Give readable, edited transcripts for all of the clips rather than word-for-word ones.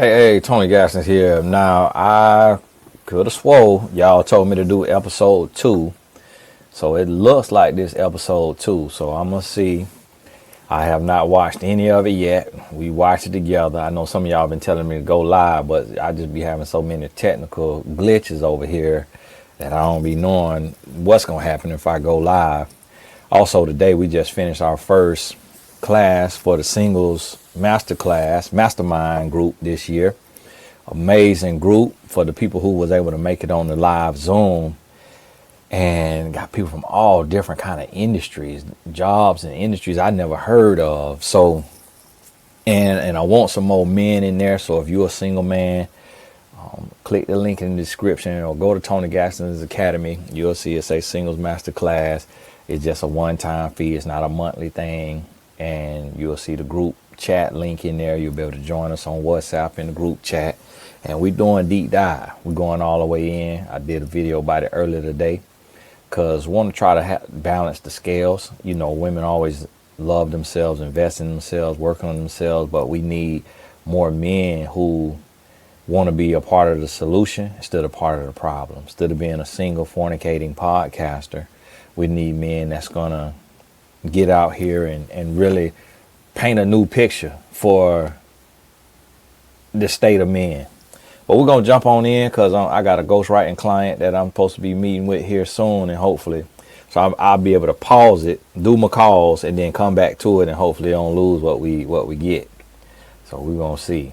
Hey, Tony Gaskins here. Now, I could have swore y'all told me to do episode 2. So it looks like this episode 2. So I'm going to see. I have not watched any of it yet. We watched it together. I know some of y'all been telling me to go live, but I just be having so many technical glitches over here that I don't be knowing what's going to happen if I go live. Also, today we just finished our first class for the singles mastermind group this year. Amazing group for the people who was able to make it on the live Zoom, and got people from all different kind of industries, jobs and industries I never heard of. So and I want some more men in there. So if you're a single man, click the link in the description or go to Tony Gaskins Academy. You'll see it say singles master class. It's just a one-time fee. It's not a monthly thing. And you'll see the group chat link in there. You'll be able to join us on WhatsApp in the group chat. And we're doing deep dive. We're going all the way in. I did a video about it earlier today because I want to try to balance the scales. You know, women always love themselves, invest in themselves, work on themselves, but we need more men who want to be a part of the solution instead of part of the problem. Instead of being a single fornicating podcaster, we need men that's going to get out here and really paint a new picture for the state of men. But we're going to jump on in because I got a ghostwriting client that I'm supposed to be meeting with here soon, and hopefully, so I'll be able to pause it, do my calls, and then come back to it, and hopefully don't lose what we get. So we're going to see.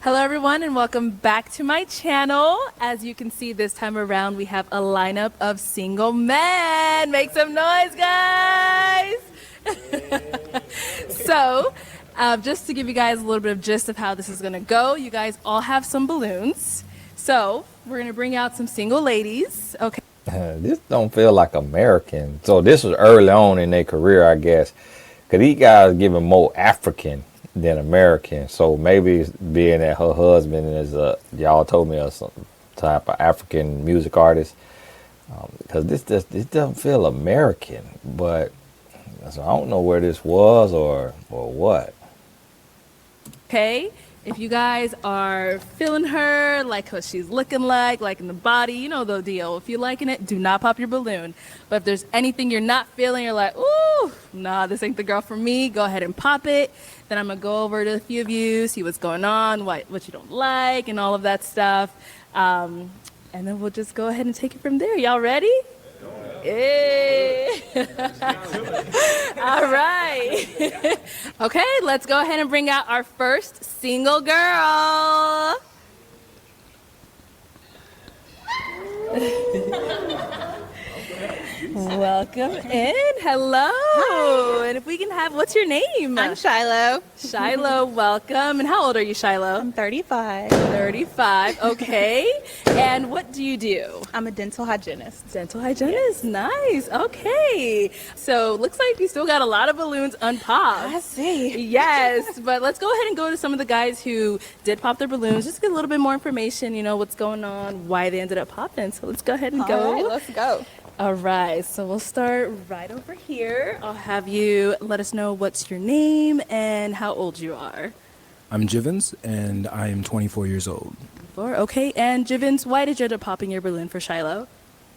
Hello everyone and welcome back to my channel. As you can see, this time around we have a lineup of single men. Make some noise, guys! So, just to give you guys a little bit of gist of how this is gonna go, you guys all have some balloons. So, we're gonna bring out some single ladies, okay? This don't feel like American. So this was early on in their career, I guess. Because these guys giving more African than American. So maybe it's being that her husband is y'all told me, some type of African music artist. Because this doesn't feel American. But so I don't know where this was or what. Okay, if you guys are feeling her, like what she's looking like in the body, you know the deal. If you're liking it, do not pop your balloon. But if there's anything you're not feeling, you're like, ooh, nah, this ain't the girl for me, go ahead and pop it. Then I'm gonna go over to a few of you, see what's going on, what you don't like, and all of that stuff. And then we'll just go ahead and take it from there. Y'all ready? Hey. All right. Okay, let's go ahead and bring out our first single girl. Welcome in. Hello. Hi. And if we can have, what's your name? I'm Shiloh. Shiloh, welcome. And how old are you, Shiloh? I'm 35. 35. Okay. And what do you do? I'm a dental hygienist. Dental hygienist. Nice. Okay. So looks like you still got a lot of balloons unpopped. I see. Yes. But let's go ahead and go to some of the guys who did pop their balloons. Just get a little bit more information, you know, what's going on, why they ended up popping. So let's go ahead and go. All right, let's go. All right, so we'll start right over here. I'll have you let us know what's your name and how old you are. I'm Jivens, and I am 24 years old. Okay, and Jivens, why did you end up popping your balloon for Shiloh?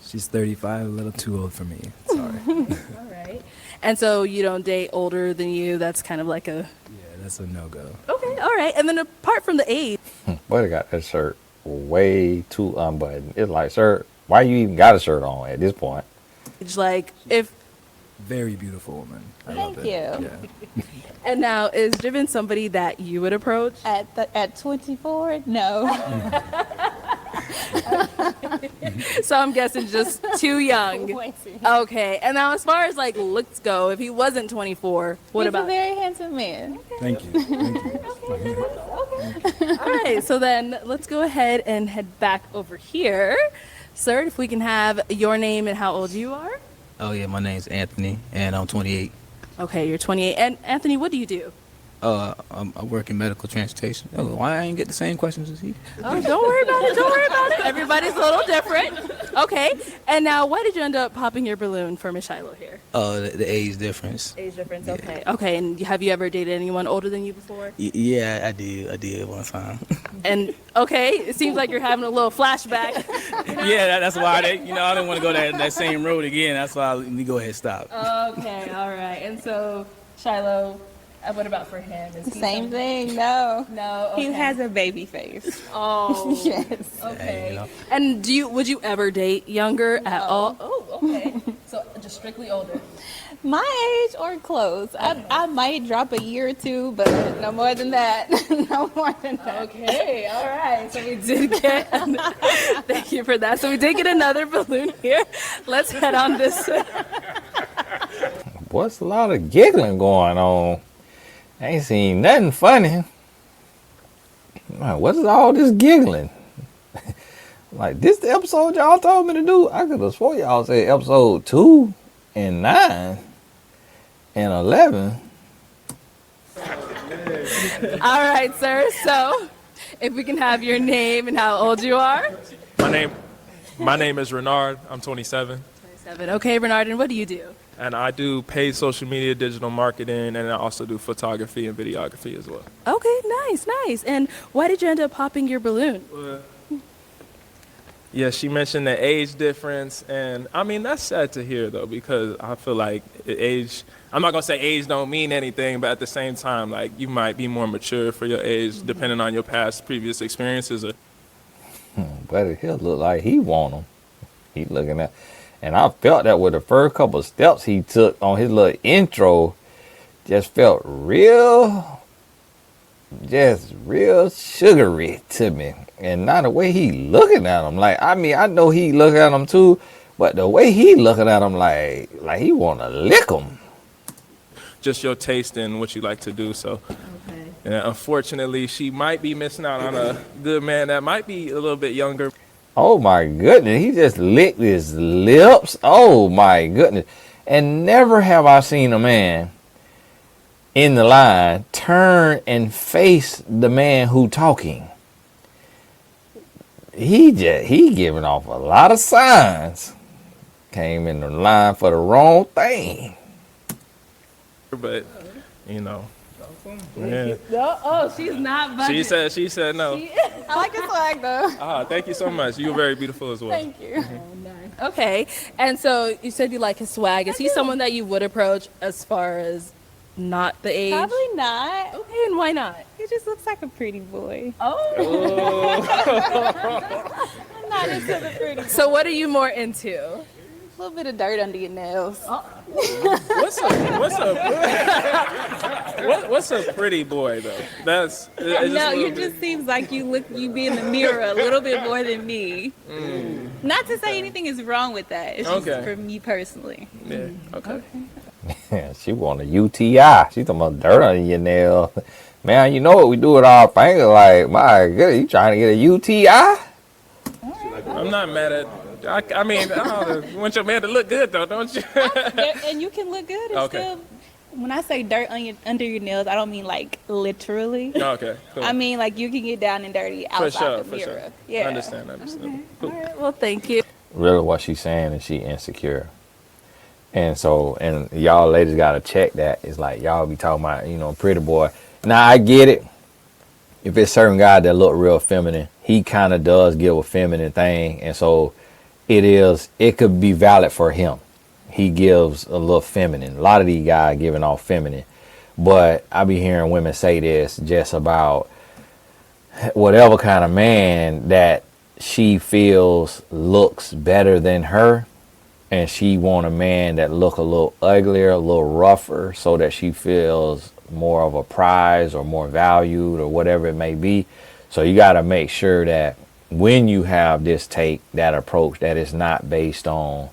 She's 35, a little too old for me. Sorry. All right. And so you don't date older than you? That's kind of like a... Yeah, that's a no-go. Okay, all right. And then apart from the age... Boy, they got that shirt way too unbuttoned. It's like, sir, why you even got a shirt on at this point? Like, if... Very beautiful woman. I Thank love it. you. Yeah. And now, is Jivens somebody that you would approach? At 24, no. So I'm guessing just too young. Way too young. Okay. And now as far as like looks go, if he wasn't 24, what He's about... a very handsome man. Thank you. Thank you. All right, so then let's go ahead and head back over here. Sir, if we can have your name and how old you are. Oh yeah, my name's Anthony, and I'm 28. Okay, you're 28. And Anthony, what do you do? I work in medical transportation. Oh, why I ain't get the same questions as he? Oh, don't worry about it. Don't worry about it. Everybody's a little different. Okay. And now, why did you end up popping your balloon for Miss Shiloh here? The age difference. Age difference. Okay. Okay. And have you ever dated anyone older than you before? Yeah, I did. I did one time. And okay, it seems like you're having a little flashback. Yeah, that's why I didn't want to go that same road again. That's why we go ahead and stop. Okay. All right. And so, Shiloh, what about for him? Is he Same some- thing, no. No. Okay. He has a baby face. Oh. Yes. Okay. You know. And would you ever date younger at No. all? Oh, okay. So just strictly older. My age or close. I might drop a year or two, but no more than that. No more than that. Okay, all right. So we did get. Thank you for that. So we did get another balloon here. Let's head on this way. What's a lot of giggling going on? I ain't seen nothing funny. Man, what is all this giggling? Like, this the episode y'all told me to do? I could have swore y'all said episode 2 and 9 and 11. All right, sir. So if we can have your name and how old you are. My name is Renard. I'm 27, 27. Okay, Bernard, and what do you do? and I do paid social media, digital marketing, and I also do photography and videography as well. Okay, nice. And why did you end up popping your balloon? Yeah, she mentioned the age difference, and I mean that's sad to hear though, because I feel like age. I'm not gonna say age don't mean anything, but at the same time, like you might be more mature for your age, depending on your past previous experiences. But he'll look like he want them. He looking at, and I felt that with the first couple of steps he took on his little intro, just felt real sugary to me. And not the way he looking at him. Like, I mean, I know he look at him too, but the way he looking at him, like he want to lick him. Just your taste in what you like to do. So, Okay. yeah, unfortunately, she might be missing out on a good man that might be a little bit younger. Oh my goodness, he just licked his lips. Oh my goodness. And never have I seen a man in the line turn and face the man who talking. He giving off a lot of signs. Came in the line for the wrong thing. But, you know, yeah. Oh, she's not budging. She said no. I like your swag though. Thank you so much. You're very beautiful as well. Thank you. Okay, and so you said you like his swag. Is he someone that you would approach as far as not the age? Probably not. Okay, and why not? He just looks like a pretty boy. Oh. I'm not into the pretty. So what are you more into? A little bit of dirt under your nails. What's a pretty boy though? That's it's No, a you little bit- just seems like you be in the mirror a little bit more than me. Not to say anything is wrong with that. It's just Okay. for me personally. Yeah. Okay. Yeah, she want a UTI. She talking about dirt on your nail. Man, you know what we do with our fingers? Like, my goodness, you trying to get a UTI? I'm not mad at. I mean, I don't know. You want your man to look good though, don't you? And you can look good and Okay. still. When I say dirt under your nails, I don't mean like literally. Okay. Cool. I mean like you can get down and dirty for outside sure. the For mirror. sure. Yeah. I understand. Cool. All right, well, thank you. Really what she's saying is she insecure. And so, and y'all ladies got to check that. It's like y'all be talking about, pretty boy. Now, I get it. if it's certain guys that look real feminine, he kind of does give a feminine thing, and so it could be valid for him. He gives a little feminine. A lot of these guys giving off feminine, but I be hearing women say this just about whatever kind of man that she feels looks better than her, and she want a man that look a little uglier, a little rougher, so that she feels more of a prize or more valued or whatever it may be. So you got to make sure that when you have this take, that approach, that it's not based on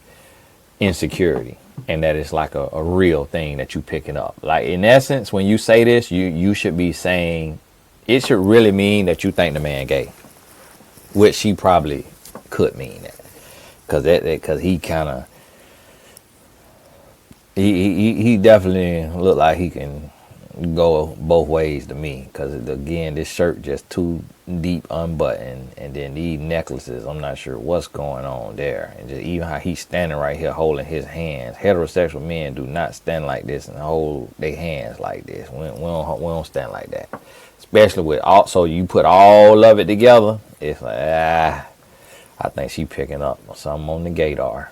insecurity, and that it's like a real thing that you picking up. Like, in essence, when you say this, you should be saying, it should really mean that you think the man gay, which she probably could mean that, because he kind of, he definitely look like he can go both ways to me, because again, this shirt just too deep unbuttoned, and then these necklaces, I'm not sure what's going on there, and just even how he's standing right here holding his hands. Heterosexual men do not stand like this and hold their hands like this. We don't stand like that, especially with also you put all of it together. It's like, I think she picking up something on the gaydar.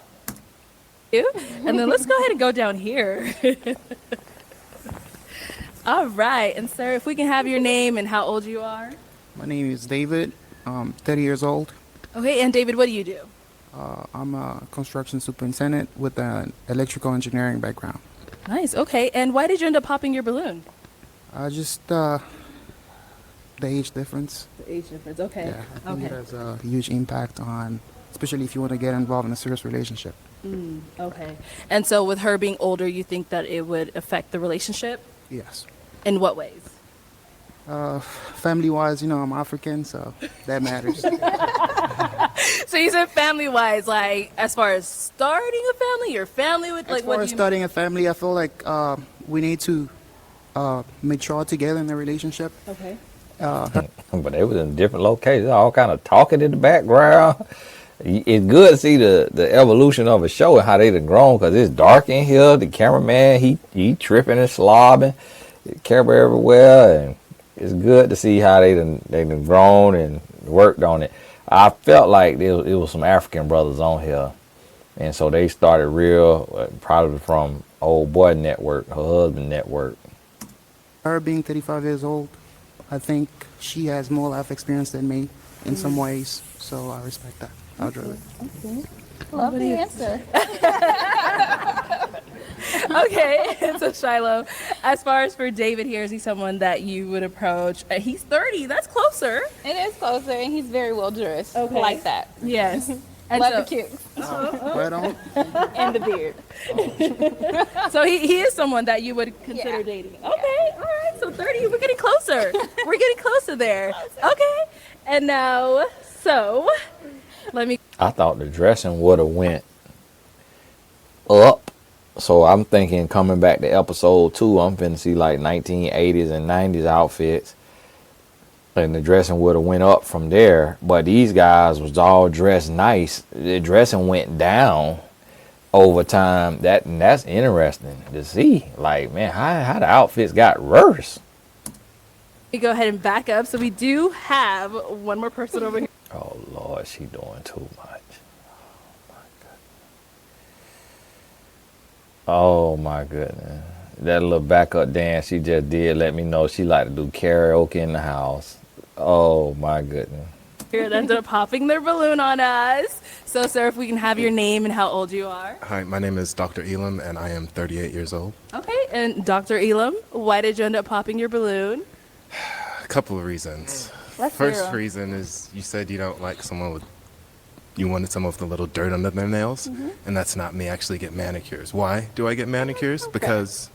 And then let's go ahead and go down here. All right, and sir, if we can have your name and how old you are. My name is David. I'm 30 years old. Okay, and David, what do you do? I'm a construction superintendent with an electrical engineering background. Nice, okay, and why did you end up popping your balloon? Just the age difference. The age difference, okay. Yeah, I think it Okay. has a huge impact on, especially if you want to get involved in a serious relationship. Okay. And so with her being older, you think that it would affect the relationship? Yes. In what ways? Family-wise, I'm African, so that matters. So you said family-wise, like as far as starting a family, your family with As like far what as do you starting a family, I feel like we need to mature together in a relationship. Okay. But they was in different locations, all kind of talking in the background. It's good to see the evolution of a show and how they done grown, because it's dark in here. The cameraman, he tripping and slobbing, the camera everywhere, and it's good to see how they done grown and worked on it. I felt like it was some African brothers on here, and so they started real, probably from Old Boy Network, her husband network. Her being 35 years old, I think she has more life experience than me in some ways, so I respect that. I'll draw it. Love the answer. Okay, and so Shiloh, as far as for David here, is he someone that you would approach? He's 30, that's closer. It is closer, and he's very well dressed. Okay. Like that. Yes. And Love so, the kicks Right on. and the beard. so he is someone that you would consider Yeah. dating. Okay, all right, so 30, we're getting closer. We're getting closer there. Okay, and now, so, let me, I thought the dressing would have went up. So I'm thinking, coming back to episode 2, I'm finna see like 1980s and 90s outfits, and the dressing would have went up from there. But these guys was all dressed nice. The dressing went down over time. That's interesting to see. Like, man, how the outfits got worse. let me go ahead and back up. So we do have one more person over here. Oh Lord, she doing too much. Oh my goodness. That little backup dance she just did let me know she like to do karaoke in the house. Oh my goodness. Here that ended up popping their balloon on us. So, sir, if we can have your name and how old you are. Hi, my name is Dr. Elam, and I am 38 years old. Okay, and Dr. Elam, why did you end up popping your balloon? A couple of reasons. Let's hear First 'em. reason is you said you don't like someone with, you wanted someone with a little dirt under their nails, and that's not me. I actually get manicures. Why do I get manicures? Because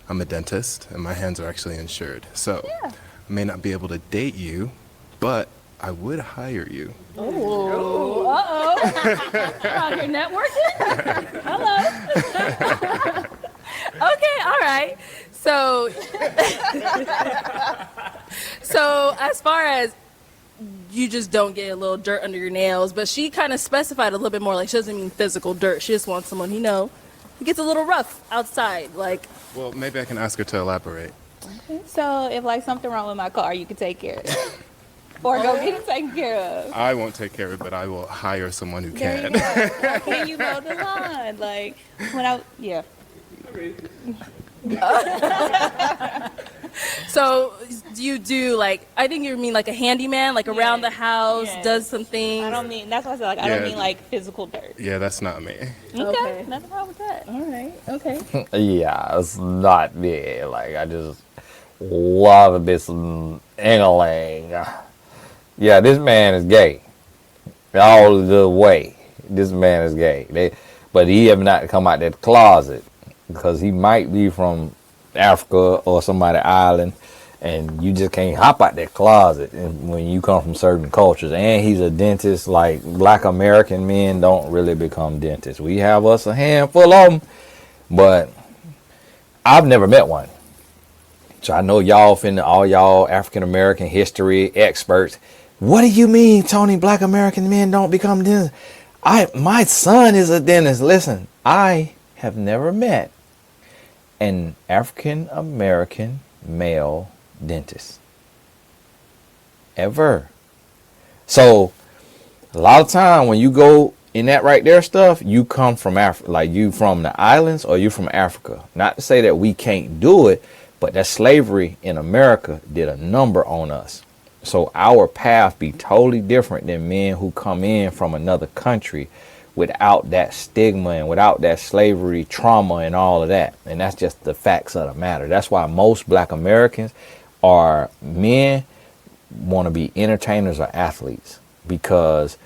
I'm a dentist, and my hands are actually insured. So I may not be able to date you, but I would hire you. Oh, uh-oh. Out here networking? Hello. Okay, all right. So, so as far as you just don't get a little dirt under your nails, but she kind of specified a little bit more, like she doesn't mean physical dirt. She just wants someone who gets a little rough outside, like. Well, maybe I can ask her to elaborate. So if like something wrong with my car, you can take care of it. Or go get it taken care of. I won't take care of it, but I will hire someone who There you can. go. Okay, you mow the lawn. Like when yeah. So do you do like, I think you mean like a handyman, like around the house, Yeah. does some things? I don't mean, that's why I said like I don't Yeah. mean like physical dirt. Yeah, that's not me. Okay. Nothing wrong with that. All right. Okay. Yeah, it's not me. Like, I just love this Engling. Yeah, this man is gay. All the way. This man is gay. But he have not come out that closet because he might be from Africa or somebody island, and you just can't hop out that closet when you come from certain cultures. And he's a dentist. Like, black American men don't really become dentists. We have us a handful of them, but I've never met one. So I know all y'all African American history experts. What do you mean, Tony, black American men don't become dentists? My son is a dentist. Listen, I have never met an African American male dentist. Ever. So a lot of time when you go in that right there stuff, you come from Africa, like you from the islands or you from Africa. Not to say that we can't do it, but that slavery in America did a number on us. So our path be totally different than men who come in from another country without that stigma and without that slavery trauma and all of that. And that's just the facts of the matter. That's why most black Americans are men want to be entertainers or athletes, because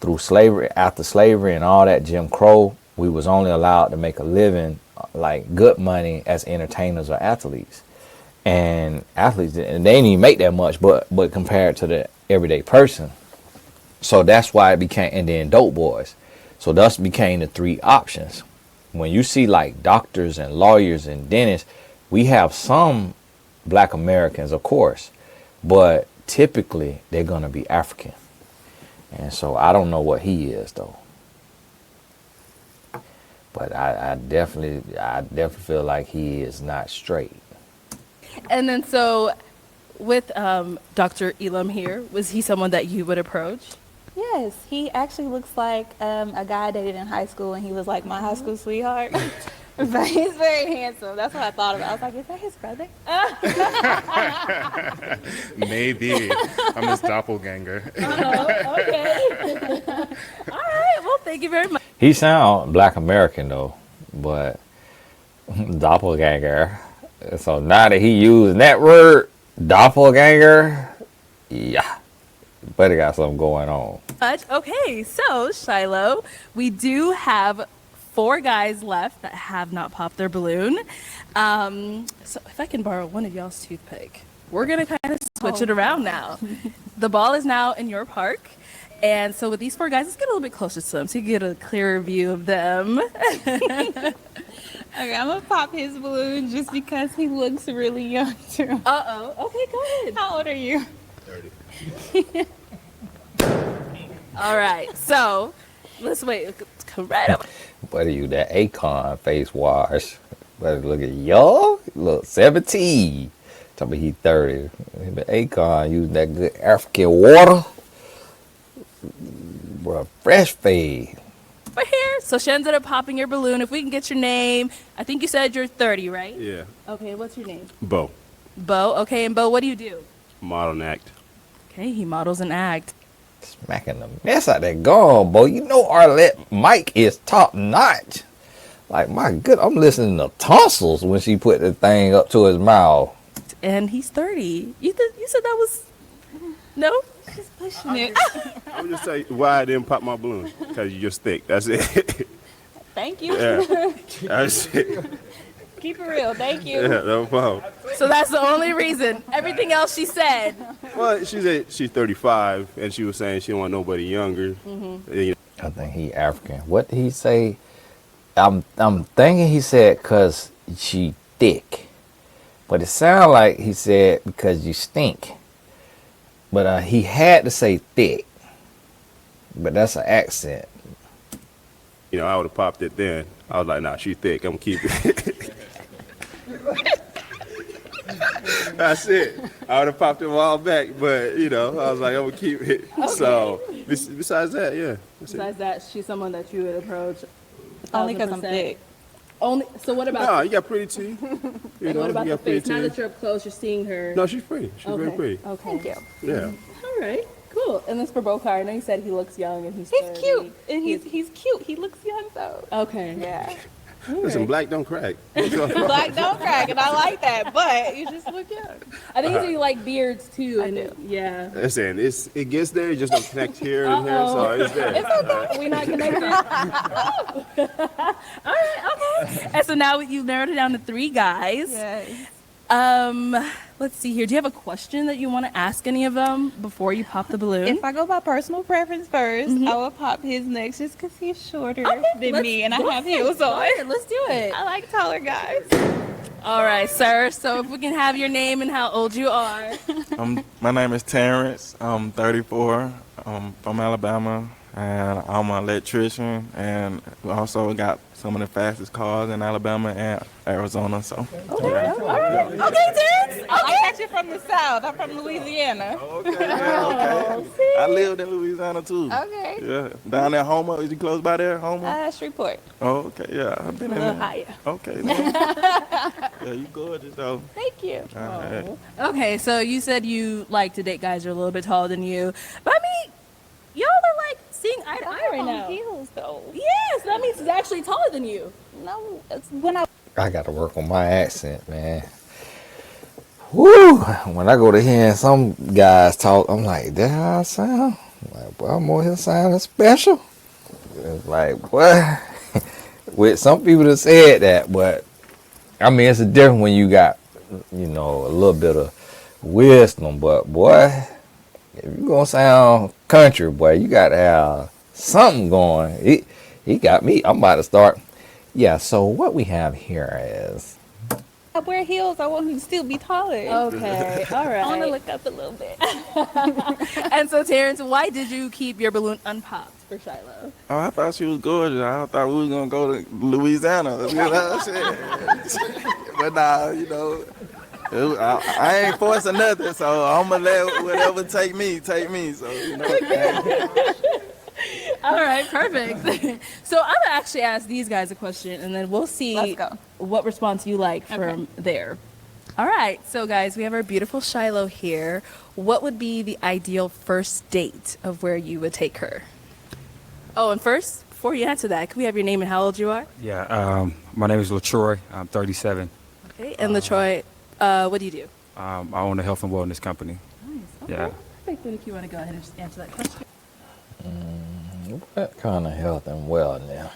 through slavery, after slavery and all that Jim Crow, we was only allowed to make a living, like good money, as entertainers or athletes. And athletes, and they didn't even make that much, but compared to the everyday person. So that's why it became, and then dope boys. So thus became the three options. When you see like doctors and lawyers and dentists, we have some black Americans, of course, but typically they're going to be African. And so I don't know what he is though. But I definitely feel like he is not straight. And then so with Dr. Elam here, was he someone that you would approach? Yes, he actually looks like a guy I dated in high school, and he was like my high school sweetheart. But he's very handsome. That's what I thought about. I was like, is that his brother? Maybe. I'm his doppelganger. Okay. All right. Well, thank you very much. He sound black American though, but doppelganger. So now that he used that word, doppelganger, yeah, but he got something going on. Okay, so Shiloh, we do have 4 guys left that have not popped their balloon. So if I can borrow one of y'all's toothpick, we're gonna kind of switch it around now. The ball is now in your park. And so with these 4 guys, let's get a little bit closer to them so you get a clearer view of them. Okay, I'm gonna pop his balloon just because he looks really young too. Uh-oh. Okay, go ahead. How old are you? 30. All right, so let's wait. Come right up. What are you, that Akon face wash? But look at y'all, look 17. Tell me he 30. But Akon using that good African water. Bro, fresh fade. We're here. So she ended up popping your balloon. If we can get your name, I think you said you're 30, right? Yeah. Okay, what's your name? Bo. Bo. Okay, and Bo, what do you do? Model and act. Okay, he models and act. Smacking the mess out that gum, boy. You know Arlette mic is top notch. Like, my good, I'm listening to tonsils when she put the thing up to his mouth. And he's 30. You said that was... No? Just pushing it. I would just say why I didn't pop my balloon. Because you're just thick. That's it. Thank you. Yeah. That's it. Keep it real. Thank you. Yeah, no problem. So that's the only reason. Everything else she said. Well, she said she's 35, and she was saying she don't want nobody younger. Mm-hmm. And, you know, I think he African. What did he say? I'm thinking he said because she thick. But it sounded like he said because you stink. But he had to say thick. But that's an accent. you know, I would have popped it then. I was like, nah, she thick. I'm gonna keep it. That's it. I would have popped them all back, but you know, I was like, I'm gonna keep it. So besides that, yeah. Besides that, she's someone that you would approach. Only because I'm 1000%. thick. Only. So what about? No, you got pretty teeth. And what about you the got pretty face? Now teeth. that you're up close, you're seeing her. No, she's pretty. She's very pretty. Okay. Thank you. Yeah. All right. Cool. And this for Bokar. I know you said he looks young and he's He's 30. cute. And he's cute. He looks young though. Okay. Yeah. Listen, black don't crack. Black don't crack, and I like that, but you just look young. I think you like beards too. I And do. yeah. Listen, it gets there, you just don't connect here and here, so it's there. It's okay. We're not connected. All right. Okay. And so now you've narrowed it down to 3 guys. Yes. Let's see here. Do you have a question that you want to ask any of them before you pop the balloon? If I go by personal preference 1st, I will pop his next just because he's shorter than let's me and I go have ahead. heels Go on. ahead, let's do it. I like taller guys. All right, sir. So if we can have your name and how old you are. My name is Terrence. I'm 34. I'm from Alabama, and I'm an electrician. And we also got some of the fastest cars in Alabama and Arizona. So, Okay, Terrence. I like that you're from the South. I'm from Louisiana. okay. I lived in Louisiana too. Okay. Yeah, down there, Homer. Is you close by there, Homer? Shreveport. Oh, okay. Yeah, I've been A in little there. higher. Okay. Yeah, you gorgeous though. Thank you. All right. Okay, so you said you like to date guys who are a little bit taller than you. But I mean, y'all are like seeing eye to eye right now. Heels though. Yes, that means he's actually taller than you. No, it's when I got to work on my accent, man. Woo! When I go to hearing some guys talk, I'm like, that how I sound? I'm like, boy, I'm more here sounding special. It's like, what? With some people that said that, but I mean, it's a different when you got, you know, a little bit of wisdom. But boy, if you gonna sound country, boy, you got to have something going. He got me. I'm about to start. Yeah. So what we have here is. I wear heels, I want him to still be taller. Okay, all right. I want to look up a little bit. And so, Terrence, why did you keep your balloon unpopped for Shiloh? Oh, I thought she was gorgeous. I thought we was gonna go to Louisiana. You know what I'm saying? But nah, you know, I ain't forcing nothing, so I'm gonna let whatever take me. So you know. All right, perfect. So I'm gonna actually ask these guys a question, and then we'll see Let's go. what response you like from there. All right, so guys, we have our beautiful Shiloh here. What would be the ideal first date of where you would take her? Oh, and first, before you answer that, can we have your name and how old you are? Yeah, my name is LaTroy. I'm 37. Okay, and LaTroy, what do you do? I own a health and wellness company. Nice. Okay. Yeah. Perfect. Then if you want to go ahead and just answer that question. What kind of health and wellness?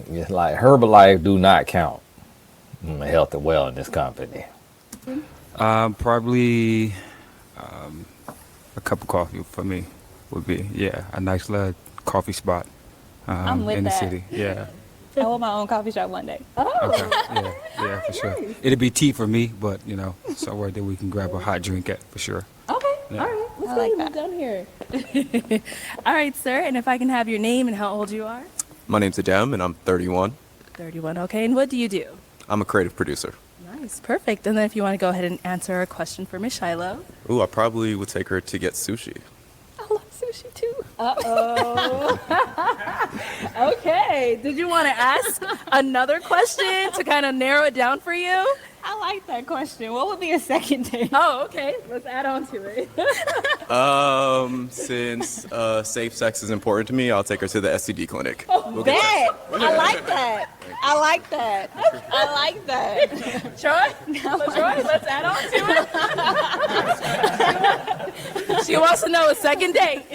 It's like Herbalife do not count. Health and wellness company. Probably a cup of coffee for me would be, yeah, a nice little coffee spot I'm with in the that. city. Yeah. I want my own coffee shop one day. Okay. Yeah, for sure. It'd be tea for me, but you know, somewhere that we can grab a hot drink at for sure. Okay. Yeah. All right. Let's I go like ahead and move down here. All right, sir. And if I can have your name and how old you are? My name's Adam, and I'm 31. 31. Okay. And what do you do? I'm a creative producer. Nice. Perfect. And then if you want to go ahead and answer a question for Miss Shiloh. Ooh, I probably would take her to get sushi. I love sushi too. Uh-oh. Okay. Did you want to ask another question to kind of narrow it down for you? I like that question. What would be a second date? Oh, okay. Let's add on to it. Since safe sex is important to me, I'll take her to the STD clinic. We'll get That. I like that. I like that. I like that. Troy, let's add on to it. She wants to know a second date.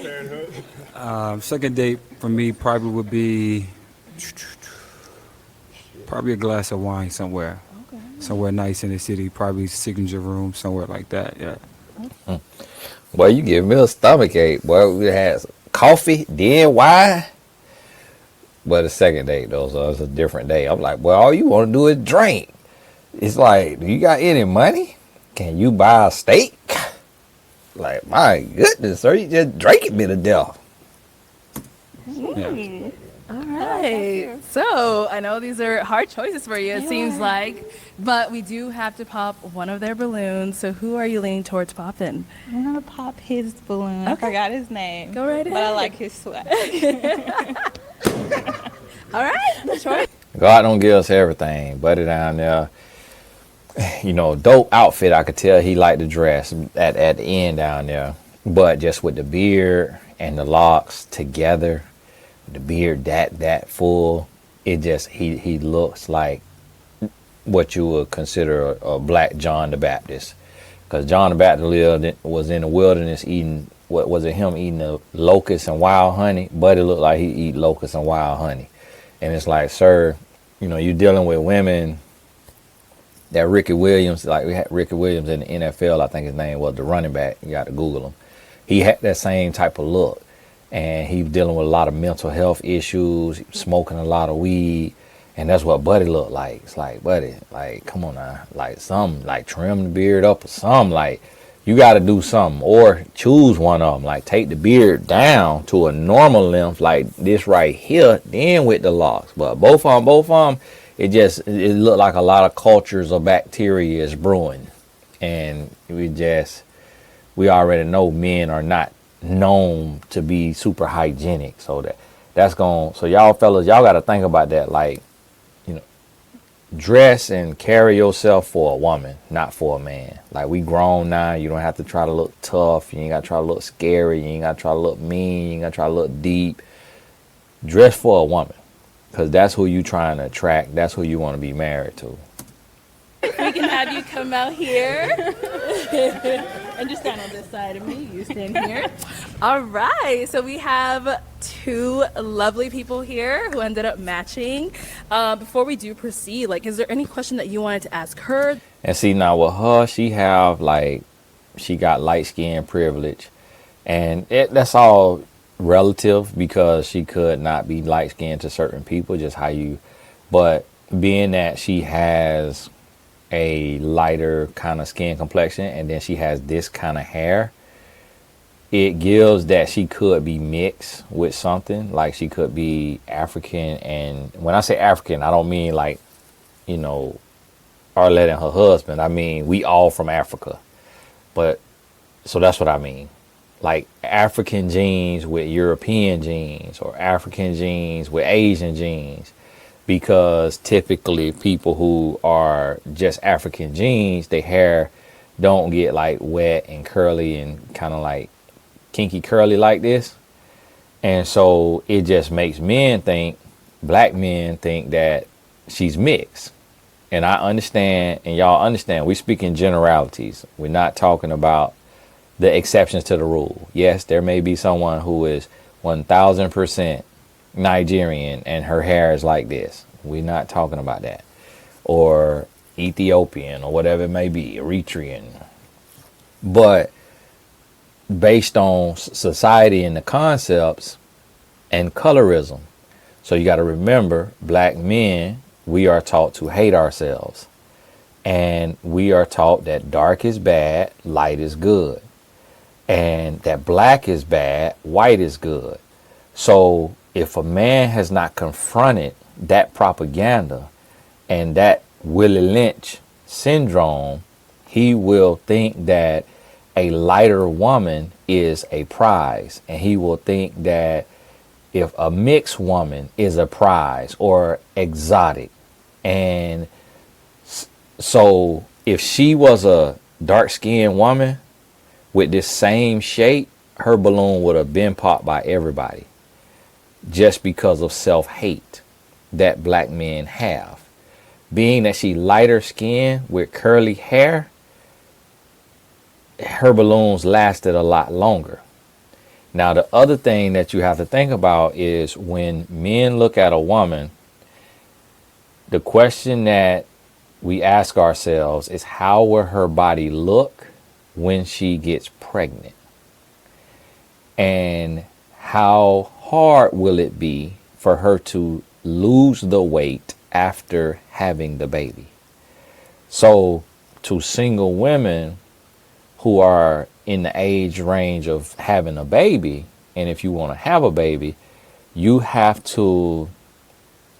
Second date for me probably would be a glass of wine somewhere. Somewhere nice in the city, probably signature room, somewhere like that, yeah. Well, you give me a stomach ache. Well, we had coffee, then wine. But the second date, though, so it's a different day. I'm like, well, all you want to do is drink. It's like, do you got any money? Can you buy a steak? Like, my goodness, sir, you just drinking me to death. Yeah. All right. right. So I know these are hard choices for you, it seems like, but we do have to pop one of their balloons. So who are you leaning towards popping? I'm gonna pop his balloon. I forgot his name. Go right ahead. But I like his swag. All right, Detroit. God don't give us everything. Buddy down there, you know, dope outfit. I could tell he liked to dress at the end down there. But just with the beard and the locks together, the beard that full, it just, he looks like what you would consider a black John the Baptist. Because John the Baptist was in the wilderness eating, what was it, him eating the locusts and wild honey? Buddy looked like he eat locusts and wild honey. And it's like, sir, you know, you're dealing with women that Ricky Williams, like we had Ricky Williams in the NFL, I think his name was, the running back. You got to Google him. He had that same type of look. And he was dealing with a lot of mental health issues, smoking a lot of weed. And that's what Buddy looked like. It's like, Buddy, like, come on now. Like, something, like, trim the beard up or something. Like, you got to do something. Or choose one of them. Like, take the beard down to a normal length, like this right here, then with the locks. But both of them, it looked like a lot of cultures of bacteria is brewing. And we already know men are not known to be super hygienic. So so y'all fellas, y'all got to think about that. Like, you know, dress and carry yourself for a woman, not for a man. Like, we grown now. You don't have to try to look tough. You ain't got to try to look scary. You ain't got to try to look mean. You ain't got to try to look deep. Dress for a woman, because that's who you trying to attract. That's who you want to be married to. We can have you come out here and just stand on this side of me. You stand here. All right. So we have two lovely people here who ended up matching. Before we do proceed, like, is there any question that you wanted to ask her? And see, now with her, she got light skin privilege, and that's all relative, because she could not be light skinned to certain people, just but being that she has a lighter kind of skin complexion, and then she has this kind of hair, it gives that she could be mixed with something. Like, she could be African. And when I say African, I don't mean like, you know, Arlette and her husband. I mean, we all from Africa. But so that's what I mean. Like, African genes with European genes, or African genes with Asian genes. Because typically people who are just African genes, their hair don't get like wet and curly and kind of like kinky curly like this. And so it just makes black men think that she's mixed. And I understand, and y'all understand, we speak in generalities. We're not talking about the exceptions to the rule. Yes, there may be someone who is 1000% Nigerian and her hair is like this. We're not talking about that. Or Ethiopian, or whatever it may be, Eritrean. But based on society and the concepts and colorism. So you got to remember, black men, we are taught to hate ourselves. And we are taught that dark is bad, light is good. And that black is bad, white is good. So if a man has not confronted that propaganda and that Willie Lynch syndrome, he will think that a lighter woman is a prize. And he will think that if a mixed woman is a prize or exotic. And so if she was a dark-skinned woman with this same shape, her balloon would have been popped by everybody, just because of self-hate that black men have. Being that she lighter skinned with curly hair, her balloons lasted a lot longer. Now, the other thing that you have to think about is when men look at a woman, the question that we ask ourselves is, how will her body look when she gets pregnant? And how hard will it be for her to lose the weight after having the baby? So to single women who are in the age range of having a baby, and if you want to have a baby, you have to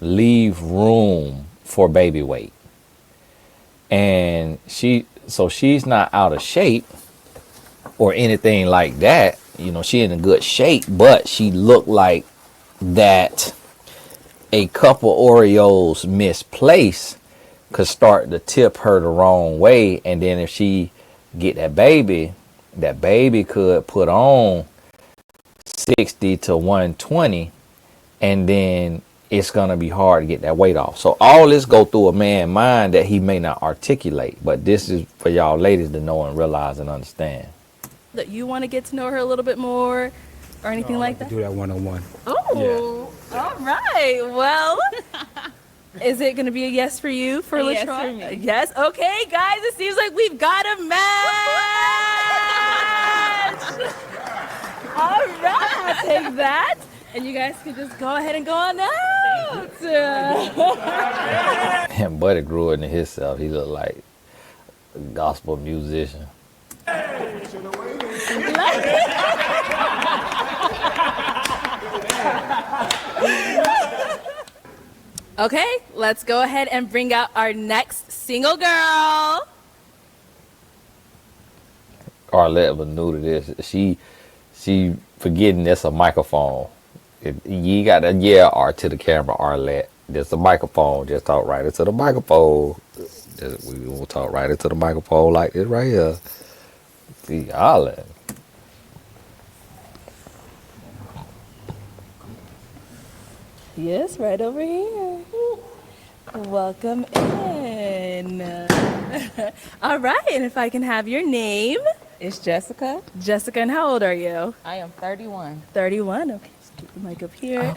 leave room for baby weight. And she's not out of shape or anything like that. She in a good shape, but she looked like that a couple Oreos misplaced could start to tip her the wrong way. And then if she get that baby could put on 60 to 120, and then it's gonna be hard to get that weight off. So all this go through a man's mind that he may not articulate, but this is for y'all ladies to know and realize and understand. That you want to get to know her a little bit more or anything like that? Do that one-on-one. Oh, all right. Well, is it going to be a yes for you for A LaTroy? yes for me. Yes. Okay, guys, it seems like we've got a match. All right, I'll take that. And you guys can just go ahead and go on out. And Buddy grew into himself. He looked like a gospel musician. Okay, let's go ahead and bring out our next single girl. Arlette was new to this. She forgetting that's a microphone. You got to yell R to the camera, Arlette. There's a microphone. Just talk right into the microphone. We will talk right into the microphone like this right here. See, Arlette. Yes, right over here. Welcome in. All right, and if I can have your name. It's Jessica. Jessica, and how old are you? I am 31. 31, okay. Let's keep the mic up here.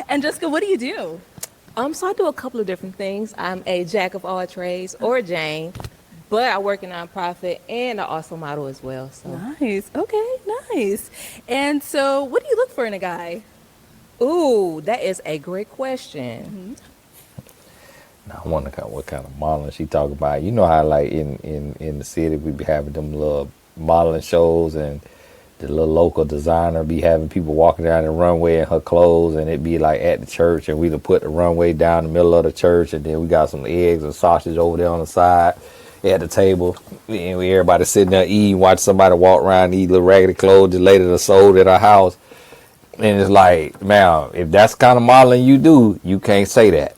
And Jessica, what do you do? So I do a couple of different things. I'm a jack of all trades, or a Jane, but I work in a nonprofit and I also model as well. So. Nice. Okay, nice. And so what do you look for in a guy? Ooh, that is a great question. Mm-hmm. Now, I wonder what kind of modeling she talking about. You know how like in the city we be having them little modeling shows, and the little local designer be having people walking down the runway in her clothes, and it be like at the church, and we'd put the runway down the middle of the church, and then we got some eggs and sausage over there on the side at the table, and everybody sitting there eating, watch somebody walk around and eat little raggedy clothes the lady that sold at her house. And it's like, man, if that's the kind of modeling you do, you can't say that.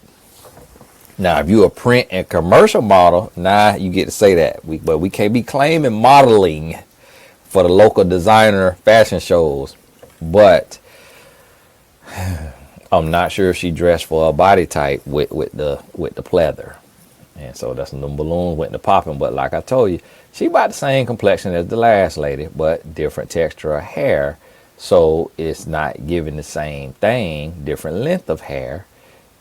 Now, if you're a print and commercial model, you get to say that. But we can't be claiming modeling for the local designer fashion shows. But I'm not sure if she dressed for a body type with the pleather. And so that's when the balloons went to popping. But like I told you, she about the same complexion as the last lady, but different texture of hair. So it's not giving the same thing, different length of hair.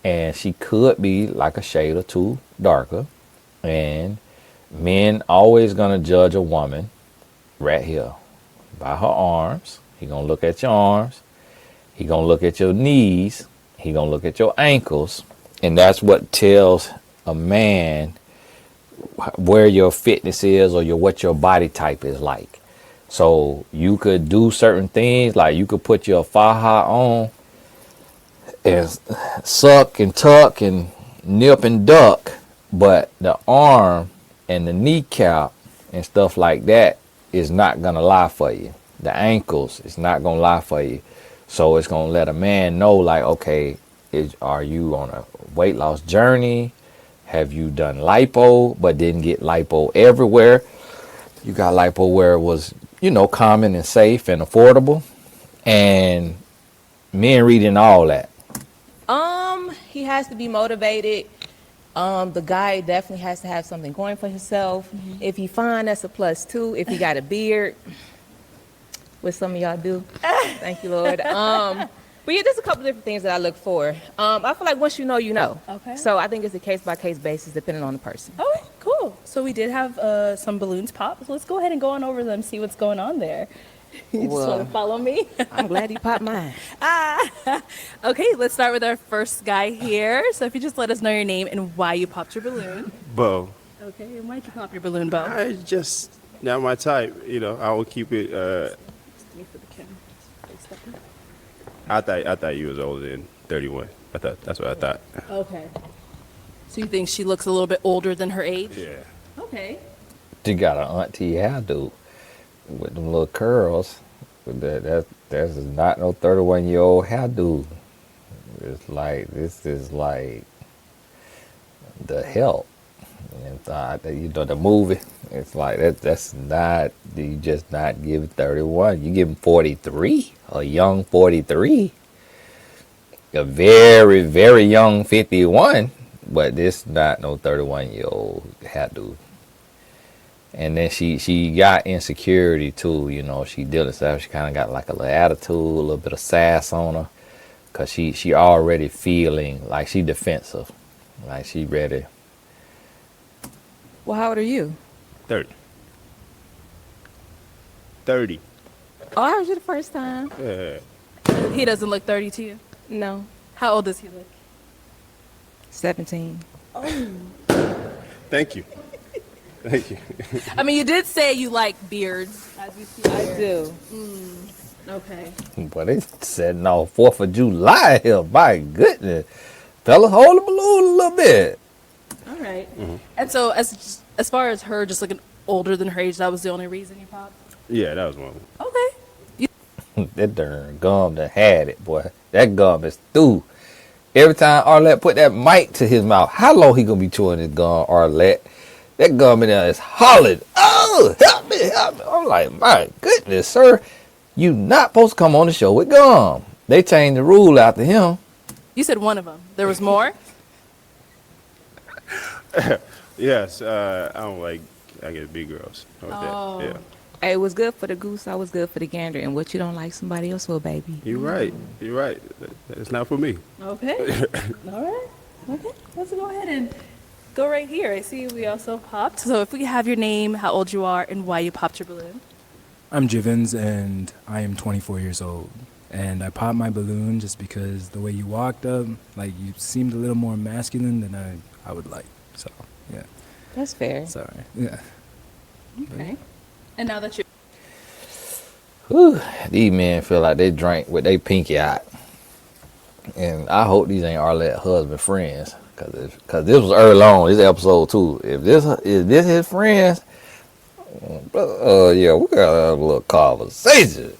And she could be like a shade or two darker. And men always gonna judge a woman right here by her arms. He gonna look at your arms. He gonna look at your knees. He gonna look at your ankles. And that's what tells a man where your fitness is or what your body type is like. So you could do certain things, like you could put your faja on and suck and tuck and nip and duck, but the arm and the kneecap and stuff like that is not gonna lie for you. The ankles is not gonna lie for you. So it's gonna let a man know, like, okay, are you on a weight loss journey? Have you done lipo but didn't get lipo everywhere? You got lipo where it was, common and safe and affordable, and men reading all that. He has to be motivated. The guy definitely has to have something going for himself. Mm-hmm. If he fine, that's a +2. If he got a beard, which some of y'all do, thank you, Lord. But yeah, there's a couple different things that I look for. I feel like once you know, you know. Okay. So I think it's a case-by-case basis depending on the person. Oh, cool. So we did have some balloons pop. So let's go ahead and go on over them, see what's going on there. You just want to follow me? I'm glad you popped mine. Okay, let's start with our first guy here. So if you just let us know your name and why you popped your balloon. Bo. Okay, and why'd you pop your balloon, Bo? I just not my type. I will keep it. Me for the camera. I thought you was older than 31. That's what I thought. Okay. So you think she looks a little bit older than her age? Yeah. Okay. She got an auntie hairdo with them little curls. That's not no 31-year-old hairdo. It's like, this is like The Help. And the movie. It's like that's not, you just not give 31. You give him 43, a young 43, a very, very young 51. But this not no 31-year-old hairdo. And then she got insecurity too, you know. She dealing with stuff. She kind of got like a little attitude, a little bit of sass on her, cause she already feeling like she defensive, like she ready. Well, how old are you? 30. 30. Oh, I heard you the first time. Yeah. He doesn't look 30 to you? No. How old does he look? 17. Thank you. Thank you. I mean, you did say you like beards, as we see I here. do. Okay. But they said no 4th of July here. My goodness, fellas, hold the balloon a little bit. All right. And so as far as her just looking older than her age, that was the only reason you popped? Yeah, that was one. Okay. That darn gum that had it, boy. That gum is through. Every time Arlette put that mic to his mouth, how long he gonna be chewing his gum, Arlette? That gum in there is hollering. Oh, help me, help me. I'm like, my goodness, sir. You not supposed to come on the show with gum. They changed the rule after him. You said one of them. There was more? Yes, I don't like, I get big girls. Like Oh. that. Yeah. Hey, it was good for the goose. I was good for the gander. And what you don't like, somebody else will, baby. You're right. You're right. It's not for me. Okay. All right. Okay. Let's go ahead and go right here. I see we also popped. So if we have your name, how old you are, and why you popped your balloon. I'm Jivens, and I am 24 years old. And I popped my balloon just because the way you walked up, like, you seemed a little more masculine than I would like. So, yeah. That's fair. Sorry. Yeah. Okay. And now that you Whew, these men feel like they drank with their pinky out. And I hope these ain't Arlette husband friends. Cause this was early on, this episode too. If this his friends, yeah, we gotta have a little conversation.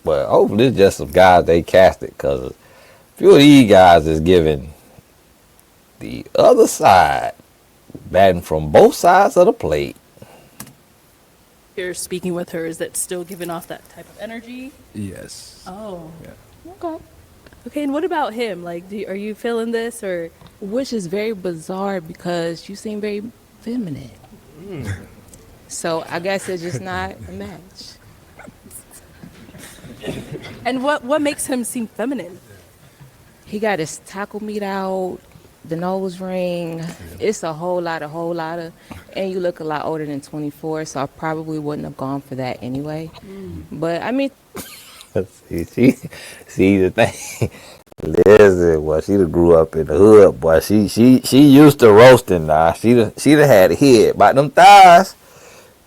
But hopefully it's just some guys they casted, cause a few of these guys is giving the other side, batting from both sides of the plate. you're speaking with her, is that still giving off that type of energy? Yes. Oh. Yeah. Okay. Okay, and what about him? Like, are you feeling this, or? Which is very bizarre because you seem very feminine. So I guess it's just not a match. And what makes him seem feminine? He got his taco meat out, the nose ring. It's a whole lot of, and you look a lot older than 24, so I probably wouldn't have gone for that anyway. But I mean, See the thing. Listen, boy, she done grew up in the hood, boy. She used to roasting now. She done had a head. About them thighs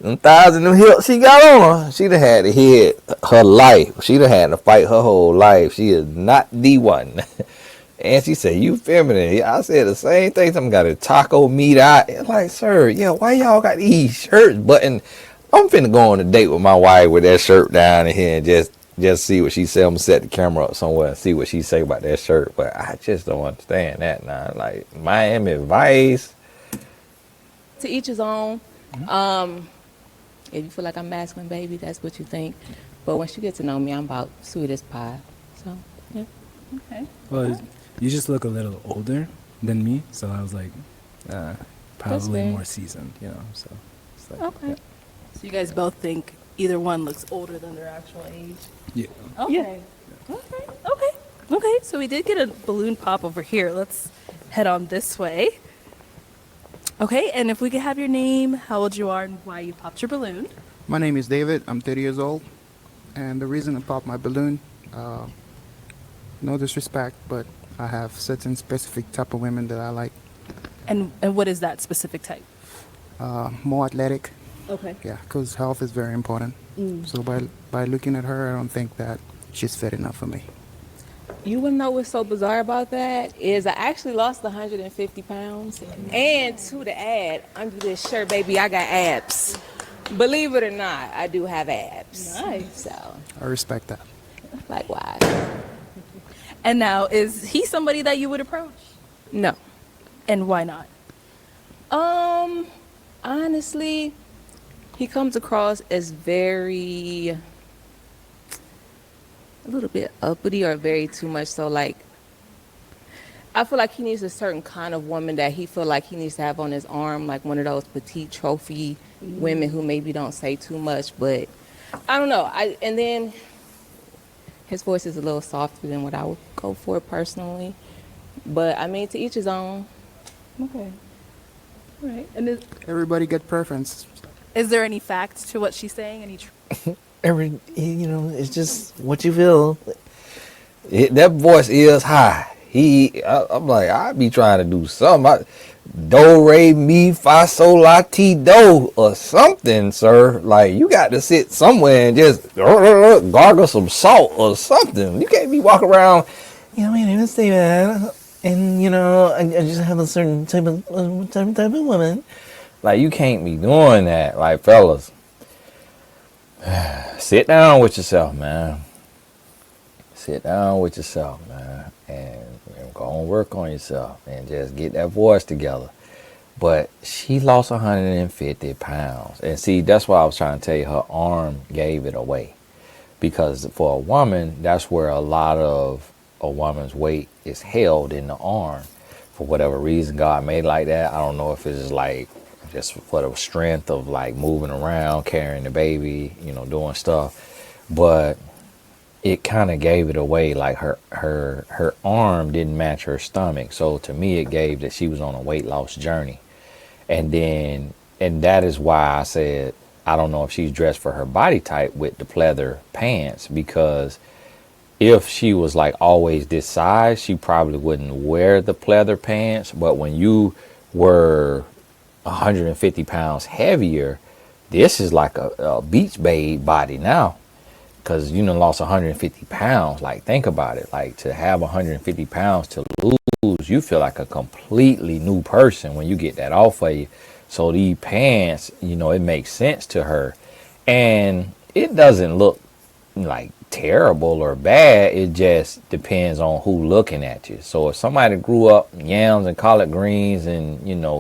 and them hips she got on her, she done had to hit her life. She done had to fight her whole life. She is not the one. And she said, you feminine. I said the same thing. Something got a taco meat out. It's like, sir, yeah, why y'all got these shirts buttoned? I'm finna go on a date with my wife with that shirt down in here and just see what she say. I'm gonna set the camera up somewhere and see what she say about that shirt. But I just don't understand that now. Like, Miami Vice. to each his own. If you feel like I'm masculine, baby, that's what you think. But once you get to know me, I'm about sweet as pie. So, yeah. Okay. Well, you just look a little older than me, so I was like, probably fair. more seasoned, you know. So, it's like, Okay. So you guys both think either one looks older than their actual age? yeah. Okay. Okay. So we did get a balloon pop over here. Let's head on this way. Okay, and if we could have your name, how old you are, and why you popped your balloon. My name is David. I'm 30 years old. And the reason I popped my balloon, no disrespect, but I have certain specific type of women that I like. And what is that specific type? More athletic. Okay. Yeah, because health is very important. So by looking at her, I don't think that she's fit enough for me. You wouldn't know what's so bizarre about that is I actually lost 150 pounds. And to the add, under this shirt, baby, I got abs. Believe it or not, I do have abs. Nice. So, I respect that. likewise. And now, is he somebody that you would approach? No. And why not? Honestly, he comes across as very, a little bit uppity or very too much so, like, I feel like he needs a certain kind of woman that he feel like he needs to have on his arm, like one of those petite trophy women who maybe don't say too much, but I don't know. And then his voice is a little softer than what I would go for personally. But I mean, to each his own. Okay. All right. And Everybody get preference. is there any facts to what she's saying? Any it's just what you feel. That voice is high. I'm like, I be trying to do something. Do, re, mi, fa, sol, la, ti, do, or something, sir. Like, you got to sit somewhere and just gargle some salt or something. You can't be walking around, my name is Steven, and, I just have a certain type of woman. Like, you can't be doing that. Like, fellas, sit down with yourself, man. Sit down with yourself, man, and go and work on yourself and just get that voice together. But she lost 150 pounds. And see, that's why I was trying to tell you, her arm gave it away. Because for a woman, that's where a lot of a woman's weight is held in the arm. For whatever reason, God made it like that. I don't know if it's like just for the strength of like moving around, carrying the baby, doing stuff. But it kind of gave it away, like her arm didn't match her stomach. So to me, it gave that she was on a weight loss journey. And that is why I said, I don't know if she's dressed for her body type with the pleather pants, because if she was like always this size, she probably wouldn't wear the pleather pants. But when you were 150 pounds heavier, this is like a beach babe body now. Because you done lost 150 pounds. Like, think about it. Like, to have 150 pounds to lose, you feel like a completely new person when you get that off of you. So these pants, it makes sense to her. And it doesn't look like terrible or bad. It just depends on who looking at you. So if somebody grew up yams and collard greens and,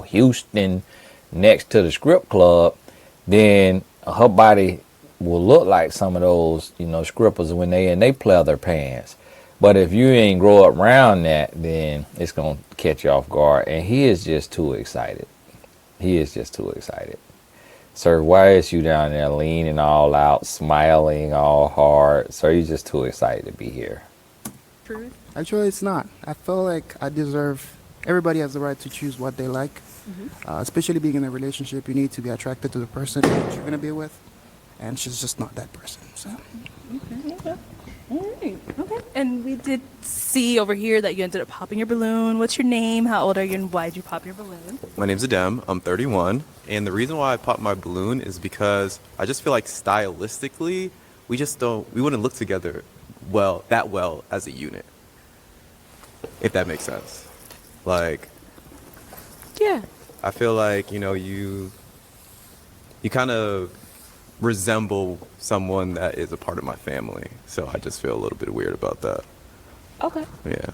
Houston next to the strip club, then her body will look like some of those, strippers when they in they pleather pants. But if you ain't grow up around that, then it's going to catch you off guard. And he is just too excited. He is just too excited. Sir, why is you down there leaning all out, smiling all hard? Sir, you're just too excited to be here. Truth? Actually, it's not. I feel like everybody has the right to choose what they like. Especially being in a relationship, you need to be attracted to the person that you're going to be with. And she's just not that person. So. Okay. All right. Okay. And we did see over here that you ended up popping your balloon. What's your name? How old are you? And why did you pop your balloon? My name's Adem. I'm 31. And the reason why I popped my balloon is because I just feel like stylistically, we wouldn't look together that well as a unit. If that makes sense. Like, Yeah. I feel like, you kind of resemble someone that is a part of my family. So I just feel a little bit weird about that. Okay. Yeah.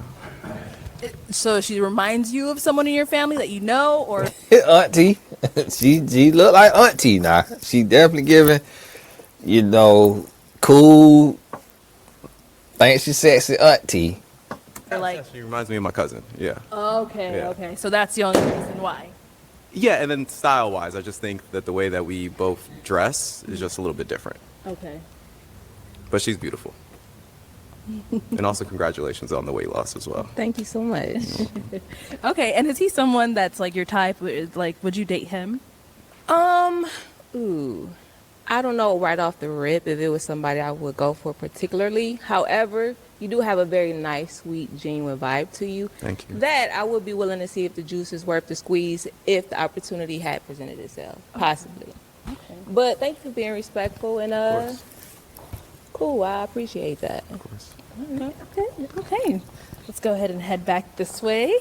So she reminds you of someone in your family that you know, or Auntie. She look like Auntie now. She definitely giving, cool, think she's sexy Auntie. or like. She reminds me of my cousin. Yeah. Okay. Yeah. Okay. So that's the only reason why. Yeah, and then style-wise, I just think that the way that we both dress is just a little bit different. Okay. But she's beautiful. And also congratulations on the weight loss as well. Thank you so much. Okay. And is he someone that's like your type? Like, would you date him? I don't know right off the rip if it was somebody I would go for particularly. However, you do have a very nice, sweet, genuine vibe to you. Thank you. That I would be willing to see if the juice is worth the squeeze if the opportunity had presented itself, possibly. Okay. But thank you for being respectful and Of course. cool. I appreciate that. Of course. Okay. Let's go ahead and head back this way.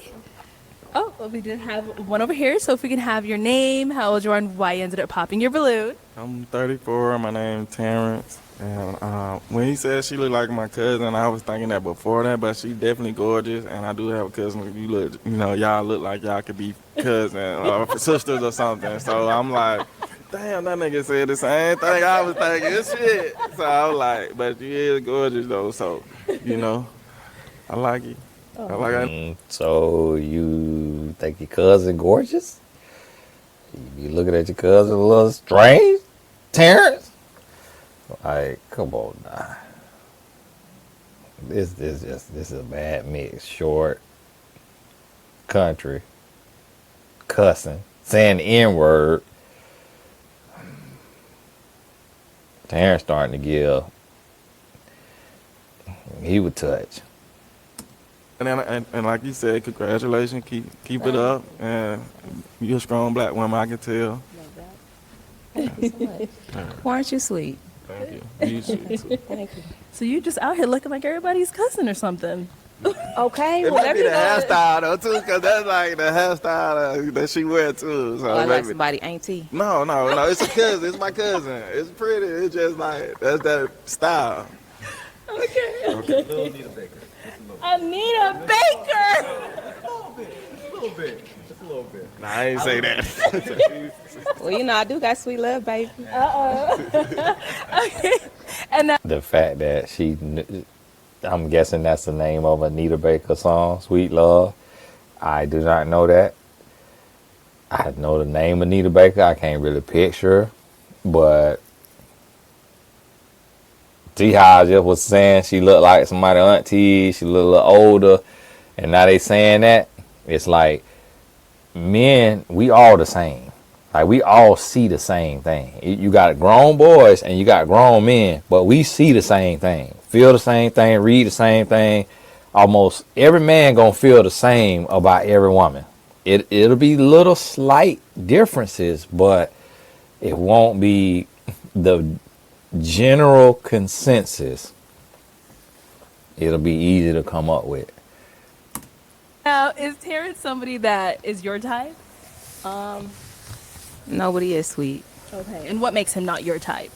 Oh, well, we did have one over here. So if we can have your name, how old you are, and why you ended up popping your balloon. I'm 34. My name's Terrence. And when he said she looked like my cousin, I was thinking that before that, but she definitely gorgeous. And I do have a cousin. You look, y'all look like y'all could be cousins or sisters or something. So I'm like, damn, that nigga said the same thing I was thinking. Shit. So I was like, but she is gorgeous though. So, I like it. I like it. So you think your cousin gorgeous? You be looking at your cousin a little strange, Terrence? Like, come on now. This is a bad mix. Short, country, cussing, saying the N-word. Terrence starting to give. He would touch. And like you said, congratulations. Keep it up. And you're a strong black woman, I can tell. Thank you so much. Why aren't you sweet? Thank you. You sweet too. Thank you. So you just out here looking like everybody's cousin or something. Okay, It well, might be the everybody- hairstyle though too, cause that's like the hairstyle that she wear too. So Oh, I like maybe- somebody auntie. No, it's a cousin. It's my cousin. It's pretty. It's just like that's that style. Okay. Anita Baker. Nah, I ain't say that. Well, I do got sweet love, baby. Okay. And now, The fact that I'm guessing that's the name of Anita Baker song, Sweet Love. I do not know that. I know the name Anita Baker. I can't really picture her, but see how I just was saying she looked like somebody auntie, she looked a little older, and now they saying that. It's like men, we all the same. Like we all see the same thing. You got grown boys and you got grown men, but we see the same thing, feel the same thing, read the same thing. Almost every man gonna feel the same about every woman. It'll be little slight differences, but it won't be the general consensus. It'll be easy to come up with. now, is Terrence somebody that is your type? Nobody is sweet. Okay. And what makes him not your type?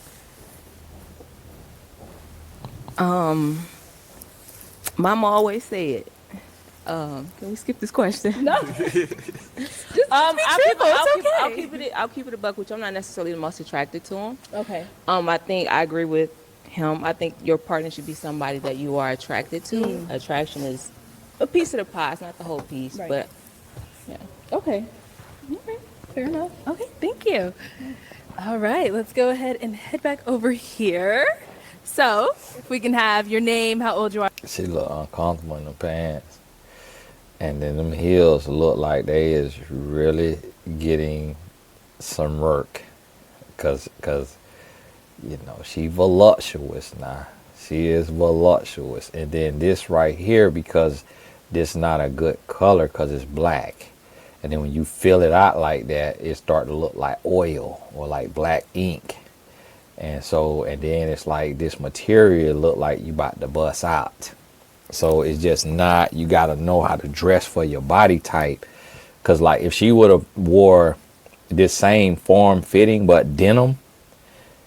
Mama always said. Can we skip this question? No. I'll okay. keep it a buck with you. I'm not necessarily the most attracted to him. Okay. I think I agree with him. I think your partner should be somebody that you are attracted to. Attraction is a piece of the pie. It's not the whole piece, Right. but yeah. Okay. All right. Fair enough. Okay. Thank you. All right. Let's go ahead and head back over here. So, if we can have your name, how old you are. She look uncomfortable in the pants. And then them heels look like they is really getting some work. Cause she voluptuous now. She is voluptuous. And then this right here, because this not a good color because it's black. And then when you fill it out like that, it start to look like oil or like black ink. And then it's like this material look like you about to bust out. So it's just not, you got to know how to dress for your body type. Because like if she would have wore this same form fitting but denim,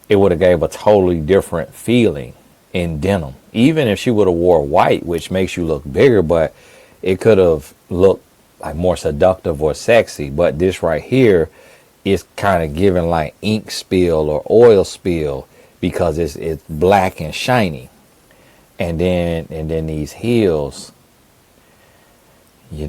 it would have gave a totally different feeling in denim. Even if she would have wore white, which makes you look bigger, but it could have looked like more seductive or sexy. But this right here is kind of giving like ink spill or oil spill because it's black and shiny. And then these heels, you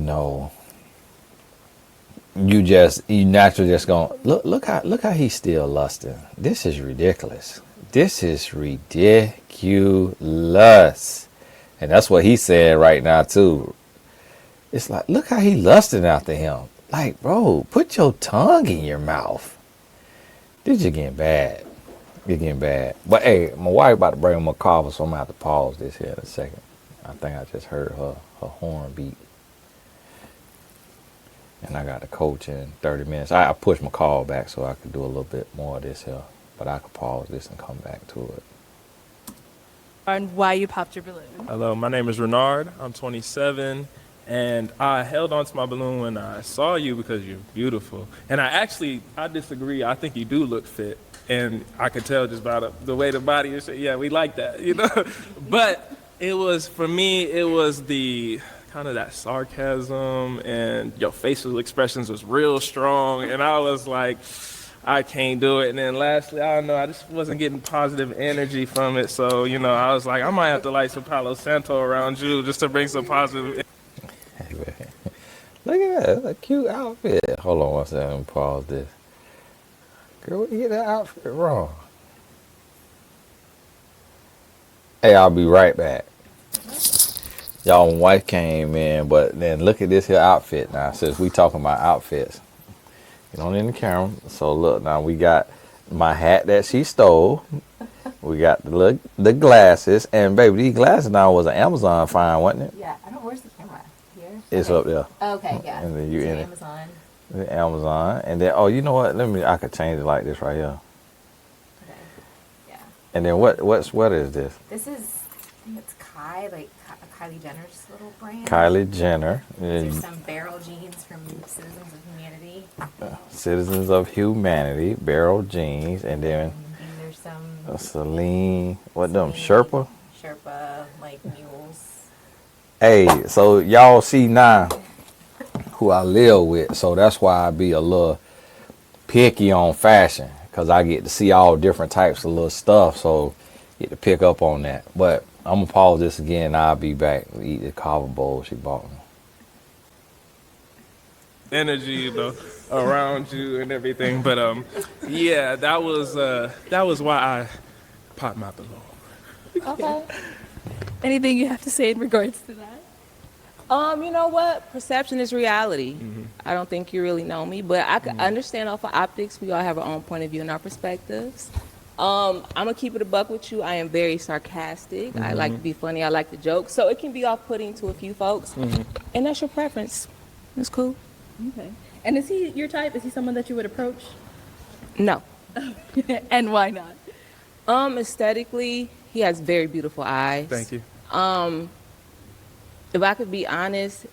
naturally just gonna look how he's still lusting. This is ridiculous. This is ridiculous. And that's what he said right now too. It's like, look how he lusting after him. Like, bro, put your tongue in your mouth. This is getting bad. It's getting bad. But hey, my wife about to bring him a call, so I'm gonna have to pause this here in a second. I think I just heard her horn beat. And I got a coach in 30 minutes. I pushed my call back so I could do a little bit more of this here. But I could pause this and come back to it. And why you popped your balloon. Hello, my name is Renard. I'm 27, and I held onto my balloon when I saw you because you're beautiful. And I disagree. I think you do look fit, and I could tell just by the way the body is. Yeah, we like that, you know. But for me, it was the kind of that sarcasm, and your facial expressions was real strong, and I was like, I can't do it. And then lastly, I don't know, I just wasn't getting positive energy from it. So, you know, I was like, I might have to light some Palo Santo around you just to bring some positive. Look at that. That's a cute outfit. Hold on one second. Let me pause this. Girl, where you get that outfit wrong? Hey, I'll be right back. Y'all, my wife came in, but then look at this here outfit now. Since we talking about outfits. You don't in the camera. So look, now we got my hat that she stole. We got the glasses, and baby, these glasses now was an Amazon find, wasn't it? Yeah, I don't. Where's the camera? Here. It's up there. Okay, yeah. And then you in Amazon. it. Amazon, and then you know what? I could change it like this right here. Okay. Yeah. And then what sweater is this? This is, I think it's Kylie Jenner's little brand. Kylie Jenner. There's some Barrel jeans from Citizens of Humanity. Citizens of Humanity, Barrel jeans, and then And there's some Celine. What them? Sherpa. like mules. Hey, so y'all see now who I live with, so that's why I be a little picky on fashion, because I get to see all different types of little stuff, so get to pick up on that. But I'm gonna pause this again. I'll be back to eat the kava bowl she bought me. Energy, you know, around you and everything. But yeah, that was why I popped my balloon. Okay. Anything you have to say in regards to that? You know what? Perception is reality. I don't think you really know me, but I can understand off of optics. We all have our own point of view and our perspectives. I'm gonna keep it a buck with you. I am very sarcastic. I like to be funny. I like to joke, so it can be off-putting to a few folks, and that's your preference. It's cool. Okay. And is he your type? Is he someone that you would approach? No. And why not? Aesthetically, he has very beautiful eyes. Thank you. If I could be honest,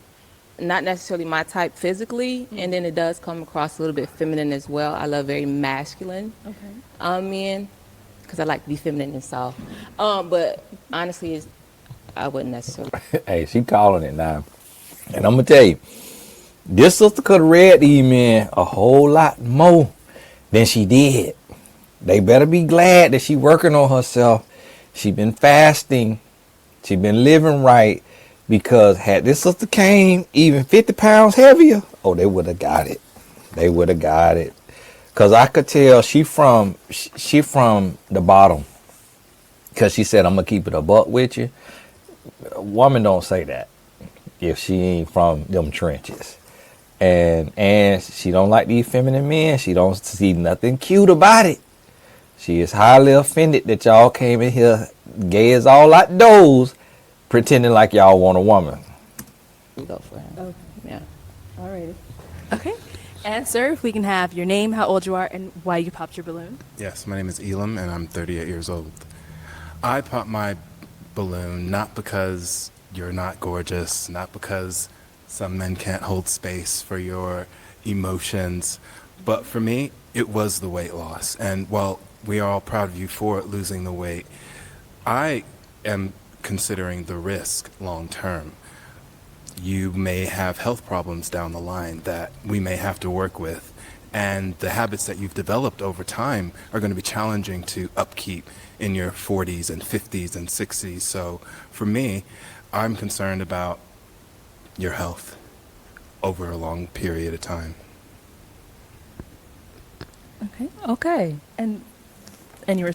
not necessarily my type physically, and then it does come across a little bit feminine as well. I love very masculine men, because I like to be feminine and soft. But honestly, I wouldn't necessarily. Hey, she calling it now. And I'm going to tell you, this sister could have read these men a whole lot more than she did. They better be glad that she working on herself. She been fasting. She been living right. Because had this sister came even 50 pounds heavier, they would have got it. They would have got it. Because I could tell she from the bottom. Because she said, I'm going to keep it a buck with you. A woman don't say that if she ain't from them trenches. And she don't like these feminine men. She don't see nothing cute about it. She is highly offended that y'all came in here gay as all outdoors, pretending like y'all want a woman. We go for him. Okay. Yeah. All right. Okay. And sir, if we can have your name, how old you are, and why you popped your balloon. Yes, my name is Elam, and I'm 38 years old. I popped my balloon not because you're not gorgeous, not because some men can't hold space for your emotions, but for me, it was the weight loss. And while we are all proud of you for losing the weight, I am considering the risk long term. You may have health problems down the line that we may have to work with, and the habits that you've developed over time are going to be challenging to upkeep in your 40s and 50s and 60s. So for me, I'm concerned about your health over a long period of time. Okay. And you were.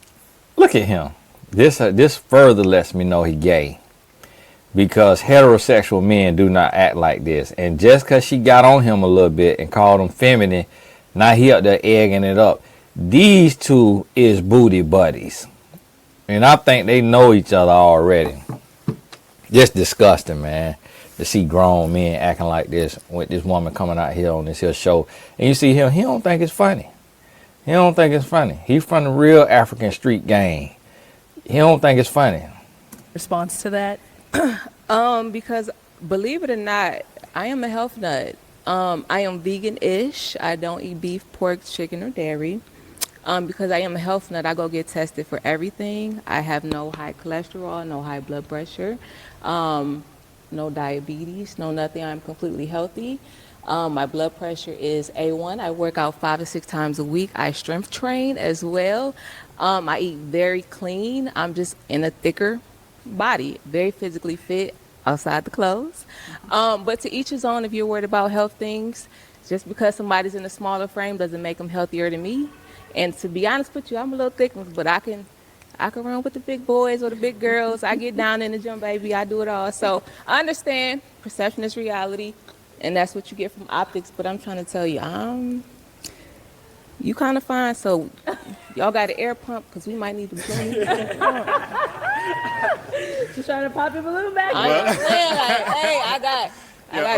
Look at him. This further lets me know he gay. Because heterosexual men do not act like this. And just because she got on him a little bit and called him feminine, now he up there egging it up. These two is booty buddies. And I think they know each other already. Just disgusting, man. To see grown men acting like this with this woman coming out here on this here show. And you see him, he don't think it's funny. He don't think it's funny. He's from the real African street gang. He don't think it's funny. response to that? Because believe it or not, I am a health nut. I am vegan-ish. I don't eat beef, pork, chicken, or dairy. Because I am a health nut, I go get tested for everything. I have no high cholesterol, no high blood pressure, no diabetes, no nothing. I'm completely healthy. My blood pressure is A1. I work out 5 to 6 times a week. I strength train as well. I eat very clean. I'm just in a thicker body, very physically fit outside the clothes. But to each his own. If you're worried about health things, just because somebody's in a smaller frame doesn't make them healthier than me. And to be honest with you, I'm a little thick, but I can run with the big boys or the big girls. I get down in the gym, baby. I do it all. So I understand perception is reality, and that's what you get from optics. But I'm trying to tell you, you kind of fine. So y'all got an air pump because we might need to balloon. Just trying to pop your balloon back. I understand. Like, hey, I got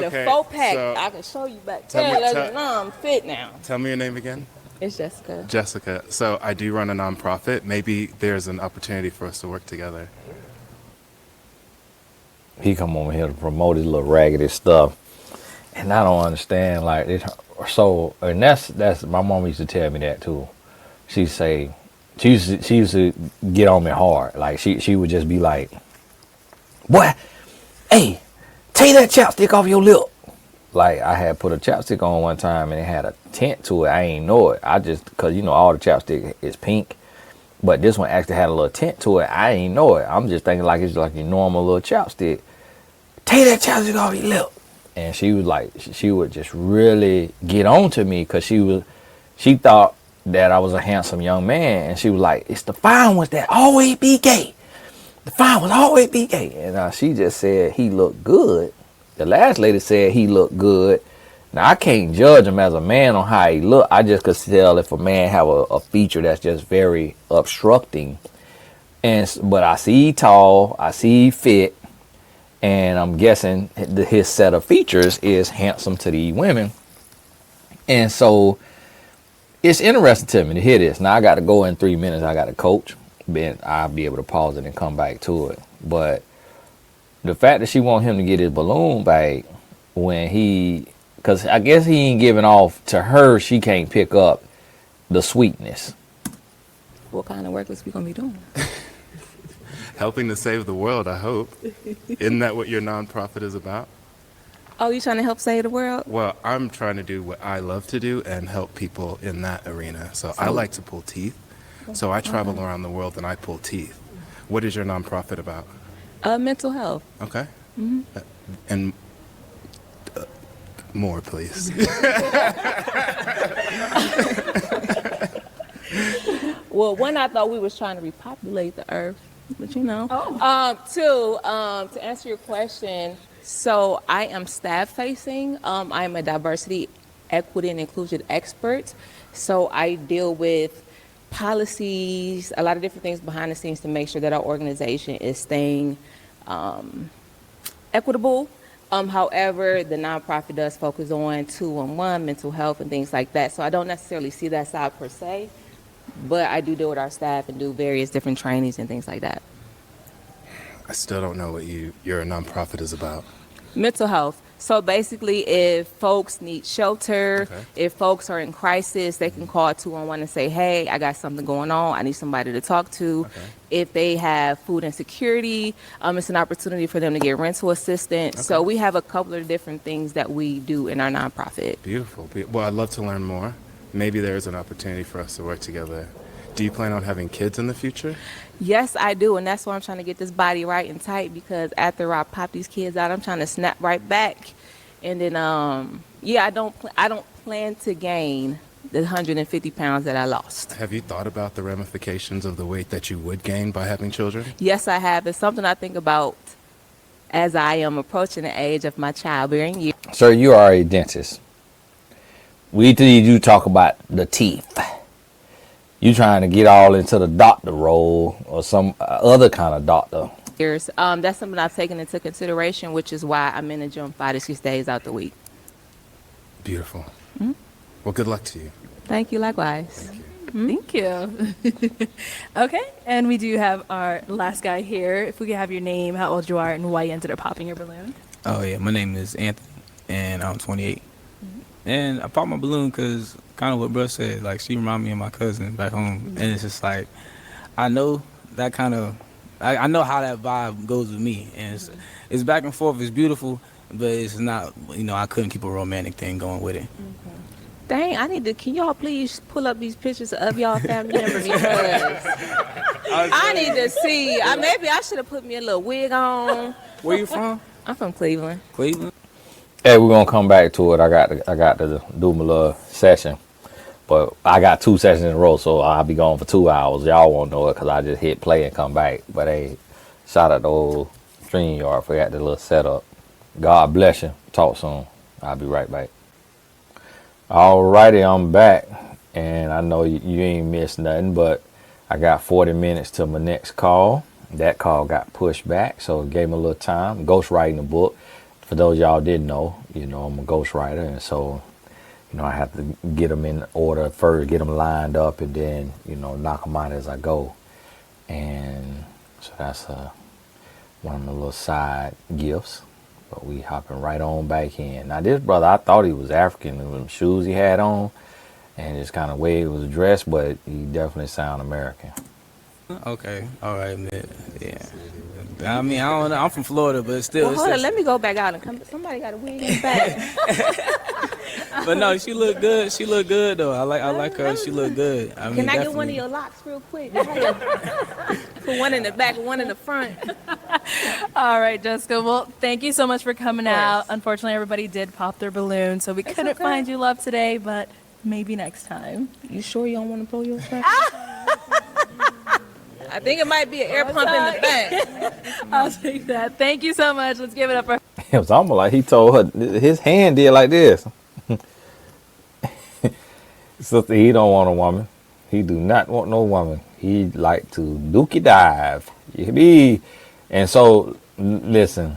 okay, a 4-pack. so I can show you back there. I'm fit now. Tell me your name again. It's Jessica. Jessica. So I do run a nonprofit. Maybe there's an opportunity for us to work together. He come over here to promote his little raggedy stuff, and I don't understand. Like it, so, and that's my mom used to tell me that too. She used to get on me hard. Like she would just be like, "Boy, hey, take that chapstick off your lip." Like I had put a chapstick on one time and it had a tint to it. I ain't know it. I just, cause all the chapstick is pink, but this one actually had a little tint to it. I ain't know it. I'm just thinking like it's like your normal little chapstick. Take that chapstick off your lip. And she was like, she would just really get on to me because she thought that I was a handsome young man, and she was like, "It's the fine ones that always be gay. The fine ones always be gay." And she just said he looked good. The last lady said he looked good. Now, I can't judge him as a man on how he look. I just could tell if a man have a feature that's just very obstructing. But I see he tall, I see he fit, and I'm guessing his set of features is handsome to these women. And so it's interesting to me to hear this. Now, I got to go in 3 minutes. I got to coach. Then I'll be able to pause it and come back to it. But the fact that she want him to get his balloon back when because I guess he ain't giving off to her, she can't pick up the sweetness. What kind of work is we gonna be doing? Helping to save the world, I hope. Isn't that what your nonprofit is about? Oh, you trying to help save the world? Well, I'm trying to do what I love to do and help people in that arena. So I like to pull teeth. So I travel around the world and I pull teeth. What is your nonprofit about? Mental health. Okay. And more, please. Well, one, I thought we was trying to repopulate the earth, but Two, to answer your question, so I am staff facing. I am a diversity, equity, and inclusion expert. So I deal with policies, a lot of different things behind the scenes to make sure that our organization is staying equitable. However, the nonprofit does focus on 211 mental health and things like that. So I don't necessarily see that side per se, but I do deal with our staff and do various different trainings and things like that. I still don't know what your nonprofit is about. Mental health. So basically, if folks need shelter, if folks are in crisis, they can call 211 and say, "Hey, I got something going on. I need somebody to talk to." If they have food insecurity, it's an opportunity for them to get rental assistance. So we have a couple of different things that we do in our nonprofit. Beautiful. Well, I'd love to learn more. Maybe there's an opportunity for us to work together. Do you plan on having kids in the future? Yes, I do, and that's why I'm trying to get this body right and tight, because after I pop these kids out, I'm trying to snap right back. And then, I don't plan to gain the 150 pounds that I lost. Have you thought about the ramifications of the weight that you would gain by having children? Yes, I have. It's something I think about as I am approaching the age of my childbearing years. Sir, you are a dentist. We need you to talk about the teeth. You trying to get all into the doctor role or some other kind of doctor. That's something I've taken into consideration, which is why I'm in the gym 5 to 6 days out the week. Beautiful. Well, good luck to you. Thank you, likewise. Thank you. Thank you. Okay, and we do have our last guy here. If we could have your name, how old you are, and why you ended up popping your balloon. Oh yeah, my name is Anthony, and I'm 28. And I popped my balloon because kind of what bro said, like she reminded me of my cousin back home, and it's just like I know that kind of, I know how that vibe goes with me, and it's back and forth. It's beautiful, but it's not, I couldn't keep a romantic thing going with it. Dang, can y'all please pull up these pictures of y'all family members because I need to see. Maybe I should have put me a little wig on. Where you from? I'm from Cleveland. Cleveland. Hey, we're gonna come back to it. I got to do my little session, but I got 2 sessions in a row, so I'll be gone for 2 hours. Y'all won't know it because I just hit play and come back. But hey, shout out to old StreamYard for that little setup. God bless you. Talk soon. I'll be right back. Alrighty, I'm back, and I know you ain't missed nothing, but I got 40 minutes to my next call. That call got pushed back, so it gave me a little time. Ghostwriting the book. For those y'all didn't know, I'm a ghostwriter, and so, I have to get them in order first, get them lined up, and then, knock them out as I go. And so that's one of my little side gifts. But we hopping right on back in. Now this brother, I thought he was African with them shoes he had on and just kind of way he was dressed, but he definitely sound American. Okay, all right, man. Yeah. I mean, I don't know. I'm from Florida, but still. Well, hold on. Let me go back out and come. Somebody got a wig in the back. But no, she look good. She look good though. I like her. She look good. I mean, Can I get one of your locks real quick? Put one in the back and one in the front. All right, Jessica. Well, thank you so much for coming out. Unfortunately, everybody did pop their balloon, so we couldn't find you love today, but maybe next time. You sure you don't want to blow yours back? I think it might be an air pump in the back. I'll take that. Thank you so much. Let's give it up for. It was almost like he told her, his hand did like this. Sister, he don't want a woman. He do not want no woman. He like to dookie dive. You hear me? And so, listen,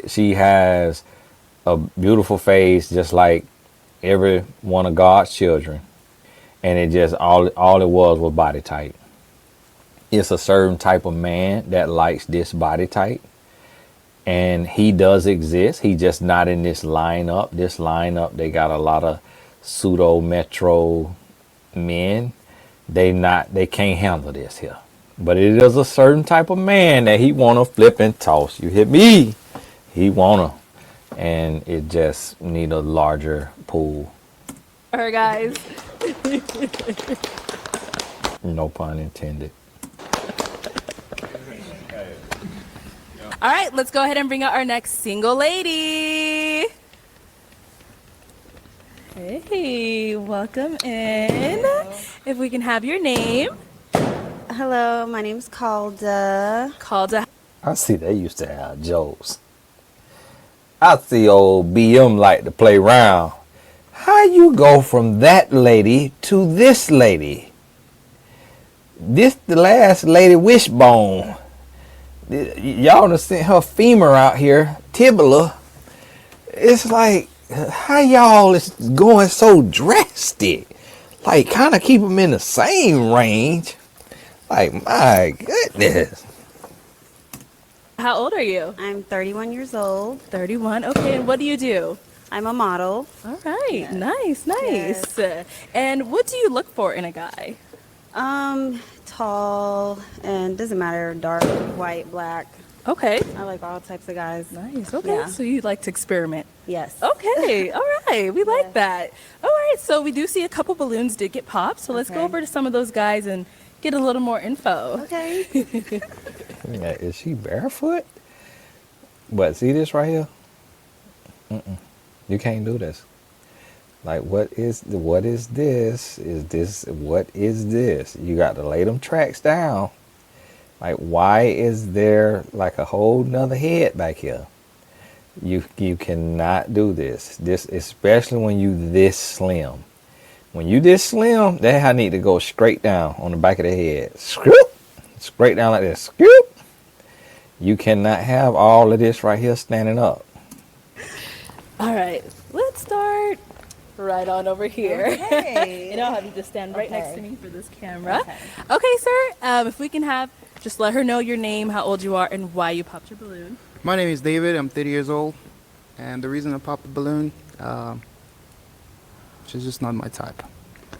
she has a beautiful face, just like every one of God's children. And it just, all it was body type. It's a certain type of man that likes this body type. And he does exist. He just not in this lineup. This lineup, they got a lot of pseudo metro men. They can't handle this here. But it is a certain type of man that he wanna flip and toss. You hit me? He wanna. And it just need a larger pool. All right, guys. No pun intended. All right, let's go ahead and bring out our next single lady. Hey, welcome in. If we can have your name. Hello, my name's Calla. Calla. I see they used to have jokes. I see old BM like to play around. How you go from that lady to this lady? This the last lady Wishbone. Y'all done sent her femur out here, tibula. It's like, how y'all is going so drastic? Like, kind of keep them in the same range. Like, my goodness. How old are you? I'm 31 years old. 31. Okay, and what do you do? I'm a model. All right, nice. And what do you look for in a guy? Tall, and doesn't matter, dark, white, black. Okay. I like all types of guys. Nice. Okay. Yeah. So you like to experiment. Yes. Okay. All right. We like that. All right. So we do see a couple balloons did get popped. So let's go over to some of those guys and get a little more info. Okay. Yeah, is she barefoot? But see this right here? You can't do this. Like, what is this? What is this? You got to lay them tracks down. Like, why is there like a whole nother head back here? You cannot do this. This, especially when you this slim. When you this slim, that how I need to go straight down on the back of the head. Scoop! Straight down like this. Scoop! You cannot have all of this right here standing up. All right. Let's start right on over here. Okay. And I'll have you just stand right next Okay. to me for this camera. Okay, sir. If we can have, just let her know your name, how old you are, and why you popped your balloon. My name is David. I'm 30 years old. And the reason I popped the balloon, she's just not my type.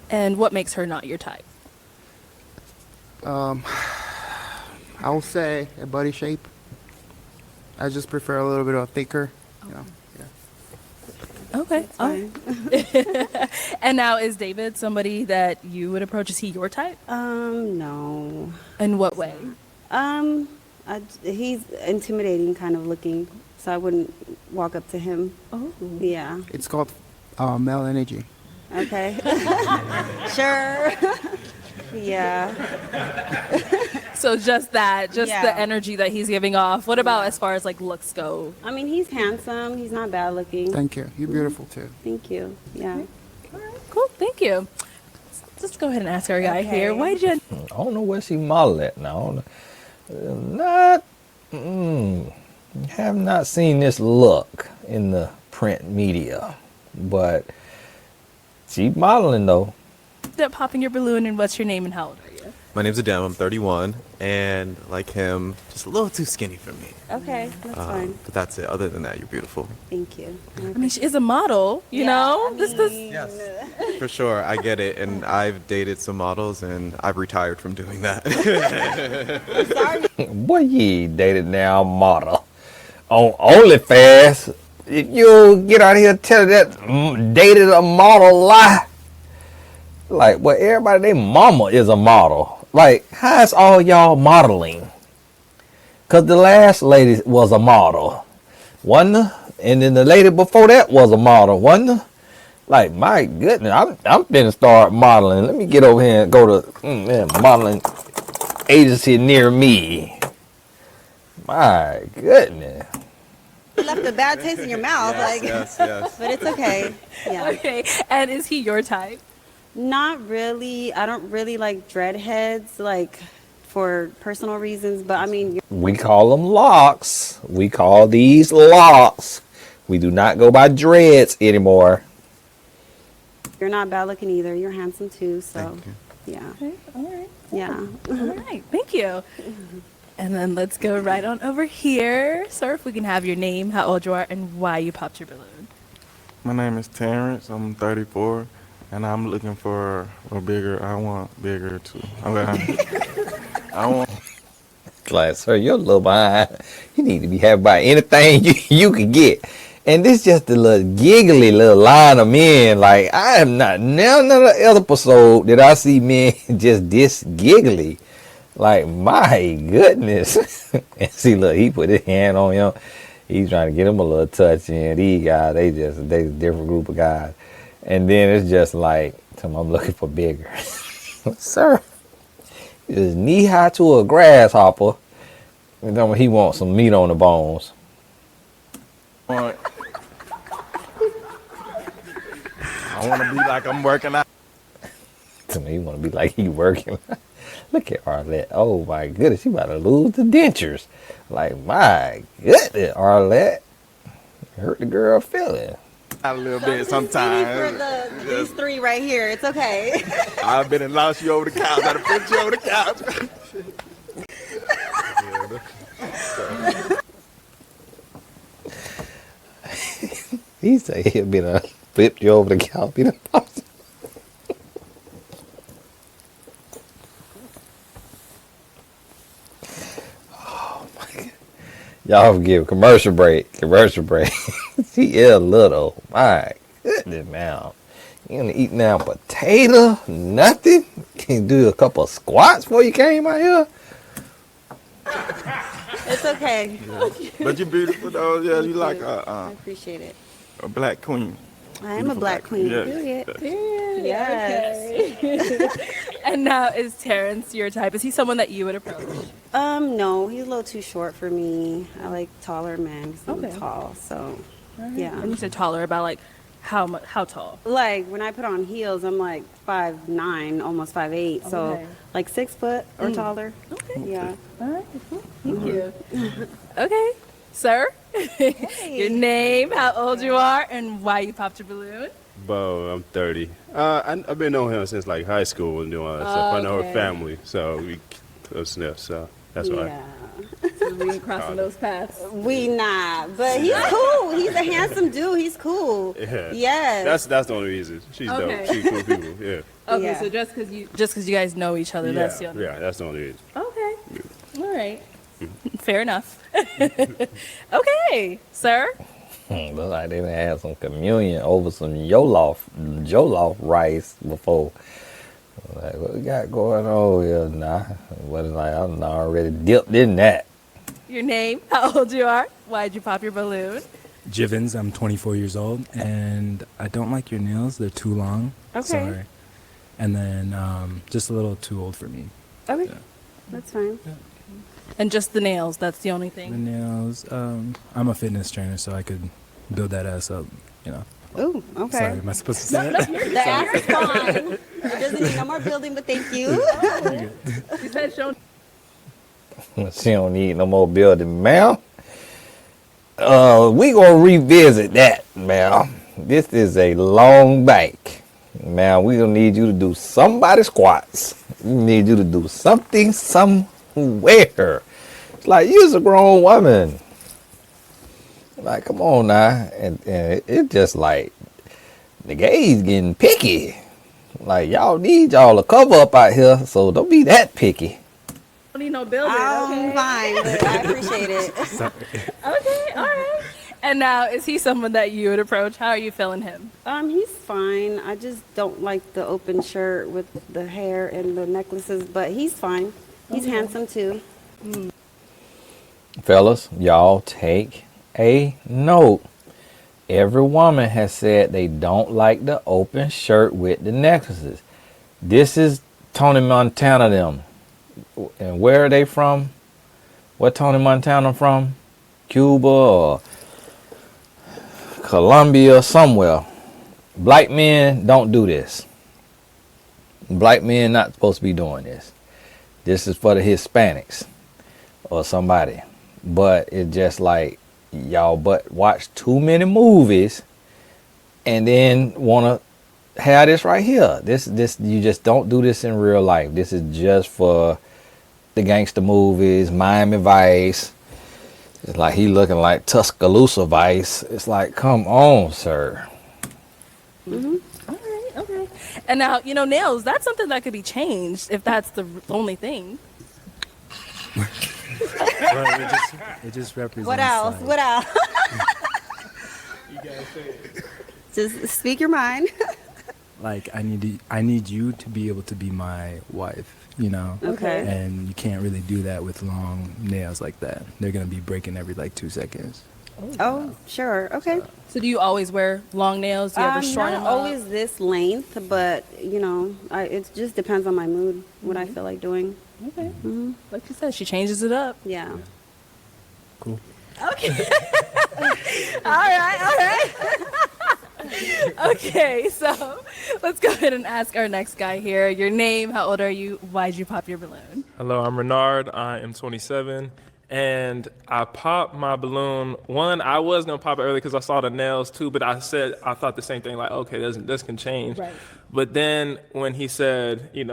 And what makes her not your type? I will say a body shape. I just prefer a little bit of thicker, you know. Okay. And now, is David somebody that you would approach? Is he your type? No. In what way? He's intimidating kind of looking, so I wouldn't walk up to him. Oh. Yeah. It's called male energy. Okay. Sure. Yeah. So just that, just Yeah. the energy that he's giving off. What about as far as like looks go? I mean, he's handsome. He's not bad looking. Thank you. You're beautiful too. Thank you. Yeah. Cool. Thank you. Let's go ahead and ask our guy here. Why did you? I don't know where she model at now. Not, have not seen this look in the print media, but she modeling though. Up popping your balloon, and what's your name and how old are you? My name's Adam. I'm 31, and like him, just a little too skinny for me. Okay, that's fine. But that's it. Other than that, you're beautiful. Thank you. I mean, she is a model, you know? This Yes, for sure. I get it. And I've dated some models, and I've retired from doing that. Boy, you dated now model on OnlyFans. If you get out here telling that dated a model lie, like, well, everybody, their mama is a model. Like, how's all y'all modeling? Because the last lady was a model, wasn't her? And then the lady before that was a model, wasn't her? Like, my goodness, I'm finna start modeling. Let me get over here and go to modeling agency near me. My goodness. You left a bad taste in your mouth, Yes, like. yes. But it's okay. Yeah. Okay. And is he your type? Not really. I don't really like dreadheads, like for personal reasons. But I mean, We call them locks. We call these locks. We do not go by dreads anymore. you're not bad looking either. You're handsome too. So, yeah. Okay. All right. Yeah. All right. Thank you. And then let's go right on over here. Sir, if we can have your name, how old you are, and why you popped your balloon. My name is Terrence. I'm 34, and I'm looking for a bigger. I want bigger too. I want. Like, sir, you're a little behind. You need to be happy about anything you can get. And this just a little giggly little line of men. Like, I am not now another episode that I see men just this giggly. Like, my goodness. And see, look, he put his hand on him. He's trying to get him a little touch in. These guys, they a different group of guys. And then it's just like, I'm looking for bigger. Sir, is knee high to a grasshopper. And then he wants some meat on the bones. I want to be like I'm working out. To me, he want to be like he working. Look at Arlette. Oh my goodness, she about to lose the dentures. Like, my goodness, Arlette. Hurt the girl feeling. A little bit For sometimes. these three right here, it's okay. I've been and lost you over the couch. I've put you over the couch. He said he'll be done flipped you over the couch. Be done popped. Oh my God. Y'all forgive commercial break. Commercial break. She is little. My goodness, now. You gonna eat now potato? Nothing? Can you do a couple of squats before you came out here? It's okay. But you're beautiful though. Yeah, you like I appreciate it. a black queen. I am a black queen. Yeah. Period. Yes. Okay. And now, is Terrence your type? Is he someone that you would approach? No, he's a little too short for me. I like taller men 'cause I'm Okay. tall. So, And yeah. you said taller, about like how tall? Like when I put on heels, I'm like 5'9", almost 5'8". So Okay. like 6 foot or taller. Okay. Yeah. All right. Thank you. Okay, sir. Your name, how old you are, and why you popped your balloon. Bo, I'm 30. I've been knowing him since like high school and doing all that stuff. I know her Okay. family, so we close enough. So that's why. Yeah. So we ain't crossing those paths. We not, but he's cool. He's a handsome dude. He's cool. Yeah. Yes. That's the only reason. She's Okay. dope. She's cool people. Yeah. Okay, Yeah. so just because you guys know each other, Yeah. that's the only. Yeah. That's the only reason. Okay. All right. Fair enough. Okay, sir. Look like they done had some communion over some jollof rice before. Like, what we got going on here? Nah, what is like I'm already dipped in that. Your name, how old you are, why'd you pop your balloon? Jivens, I'm 24 years old, and I don't like your nails. They're too long. Okay. Sorry. And then just a little too old for me. Okay. Yeah. That's fine. And just the nails, that's the only The thing. nails, I'm a fitness trainer, so I could build that ass up, you know. Ooh, okay. Sorry, am I supposed to say it? The ass is fine. It doesn't need no more building, but thank you. She said show. She don't need no more building, ma'am. We gonna revisit that, ma'am. This is a long bank, ma'am. We gonna need you to do somebody squats. We need you to do something somewhere. It's like you's a grown woman. Like, come on now, and it just like the gays getting picky. Like y'all need y'all to cover up out here, so don't be that picky. Don't need no building. I'm Okay. fine, but I appreciate it. Okay, all right. And now, is he someone that you would approach? How are you feeling him? He's fine. I just don't like the open shirt with the hair and the necklaces, but he's fine. He's handsome too. Fellas, y'all take a note. Every woman has said they don't like the open shirt with the necklaces. This is Tony Montana them. And where are they from? What Tony Montana from? Cuba or Colombia, somewhere. Black men don't do this. Black men not supposed to be doing this. This is for the Hispanics or somebody. But it's just like y'all but watch too many movies and then want to have this right here. This you just don't do this in real life. This is just for the gangster movies, Miami Vice. It's like he looking like Tuscaloosa Vice. It's like, come on, sir. All right, okay. And now, nails, that's something that could be changed if that's the only thing. It just represents. What else? like- What else? Just speak your mind. Like I need you to be able to be my wife, you know. Okay. And you can't really do that with long nails like that. They're gonna be breaking every like 2 seconds. Oh, sure. Okay. So do you always wear long nails? Do you ever shorten Not them up? always this length, but it just depends on my mood, what I feel like doing. Okay. Mm-hmm. Like you said, she changes it up. Yeah. Cool. Okay. All right. Okay, so let's go ahead and ask our next guy here. Your name, how old are you? Why'd you pop your balloon? Hello, I'm Renard. I am 27, and I popped my balloon. One, I was gonna pop it early because I saw the nails too, but I thought the same thing. Like, okay, this can change. Right. But then when he said, you